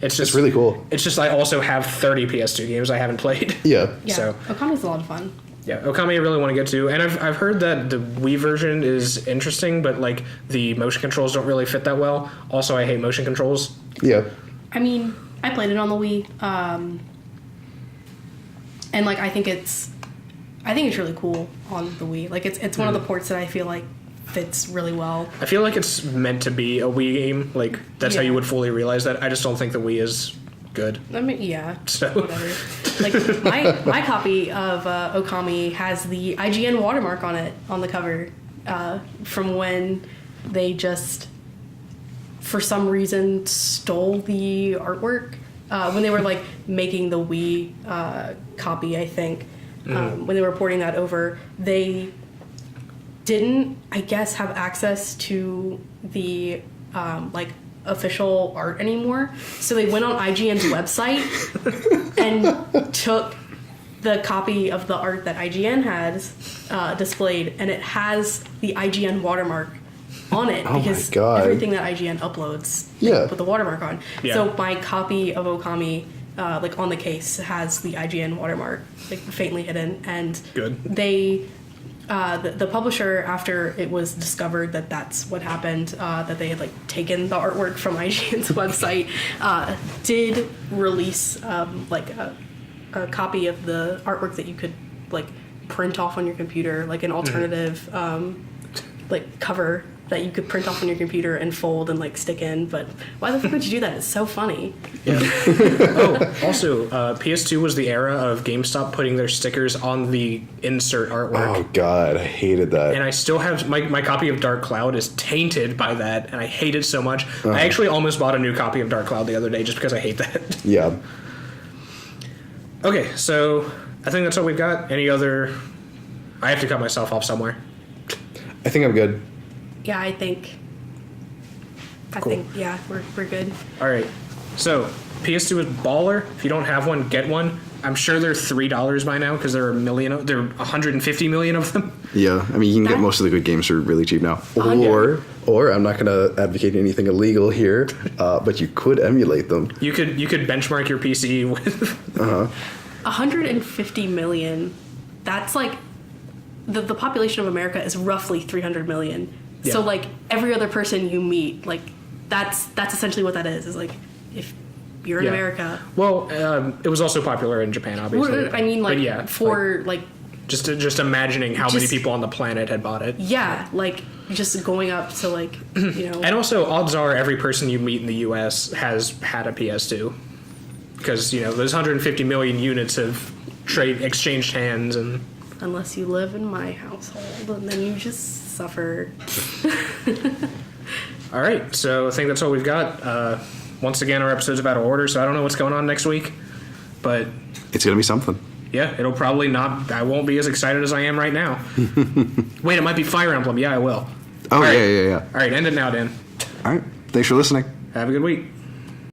It's really cool. It's just I also have 30 PS2 games I haven't played. Yeah. So Okami's a lot of fun. Yeah, Okami I really want to get to, and I've heard that the Wii version is interesting, but like the motion controls don't really fit that well. Also, I hate motion controls. Yeah. I mean, I played it on the Wii, and like I think it's really cool on the Wii. Like it's one of the ports that I feel like fits really well. I feel like it's meant to be a Wii game. Like that's how you would fully realize that. I just don't think the Wii is good. I mean, yeah, so whatever. Like my copy of Okami has the IGN watermark on it on the cover, from when they just for some reason stole the artwork when they were like making the Wii copy. I think when they were porting that over, they didn't, I guess, have access to the like official art anymore, so they went on IGN's website and took the copy of the art that IGN has displayed, and it has the IGN watermark on it because everything that IGN uploads they put the watermark on. So my copy of Okami like on the case has the IGN watermark like faintly hidden, and good. They the publisher, after it was discovered that that's what happened, that they had like taken the artwork from IGN's website, did release like a copy of the artwork that you could like print off on your computer, like an alternative like cover that you could print off on your computer and fold and like stick in. But why the fuck would you do that? It's so funny. Yeah. Oh, also, PS2 was the era of GameStop putting their stickers on the insert artwork. Oh god, I hated that. And I still have my copy of Dark Cloud is tainted by that, and I hate it so much. I actually almost bought a new copy of Dark Cloud the other day just because I hate that. Yeah. Okay, so I think that's all we've got. Any other? I have to cut myself off somewhere. I think I'm good. Yeah, I think yeah, we're good. All right. So PS2 is baller. If you don't have one, get one. I'm sure they're $3 by now because there are 150 million of them. Yeah, I mean you can get most of the good games for really cheap now. Or I'm not going to advocate anything illegal here, but you could emulate them. You could benchmark your PC with 150 million. That's like the population of America is roughly 300 million. Yeah. So like every other person you meet, like that's essentially what that is like if you're in America. Well, it was also popular in Japan, obviously. I mean, like just imagining how many people on the planet had bought it. Yeah, like just going up to like you know. And also, odds are every person you meet in the U.S. has had a PS2 because you know those 150 million units have exchanged hands and. Unless you live in my household, and then you just suffer. All right, so I think that's all we've got. Once again, our episode's about to order, so I don't know what's going on next week, but it's gonna be something. Yeah, it'll probably not. I won't be as excited as I am right now. Wait, it might be Fire Emblem. Yeah, I will. Oh, right. yeah. All right, end it now, Dan. All right, thanks for listening. Have a good week.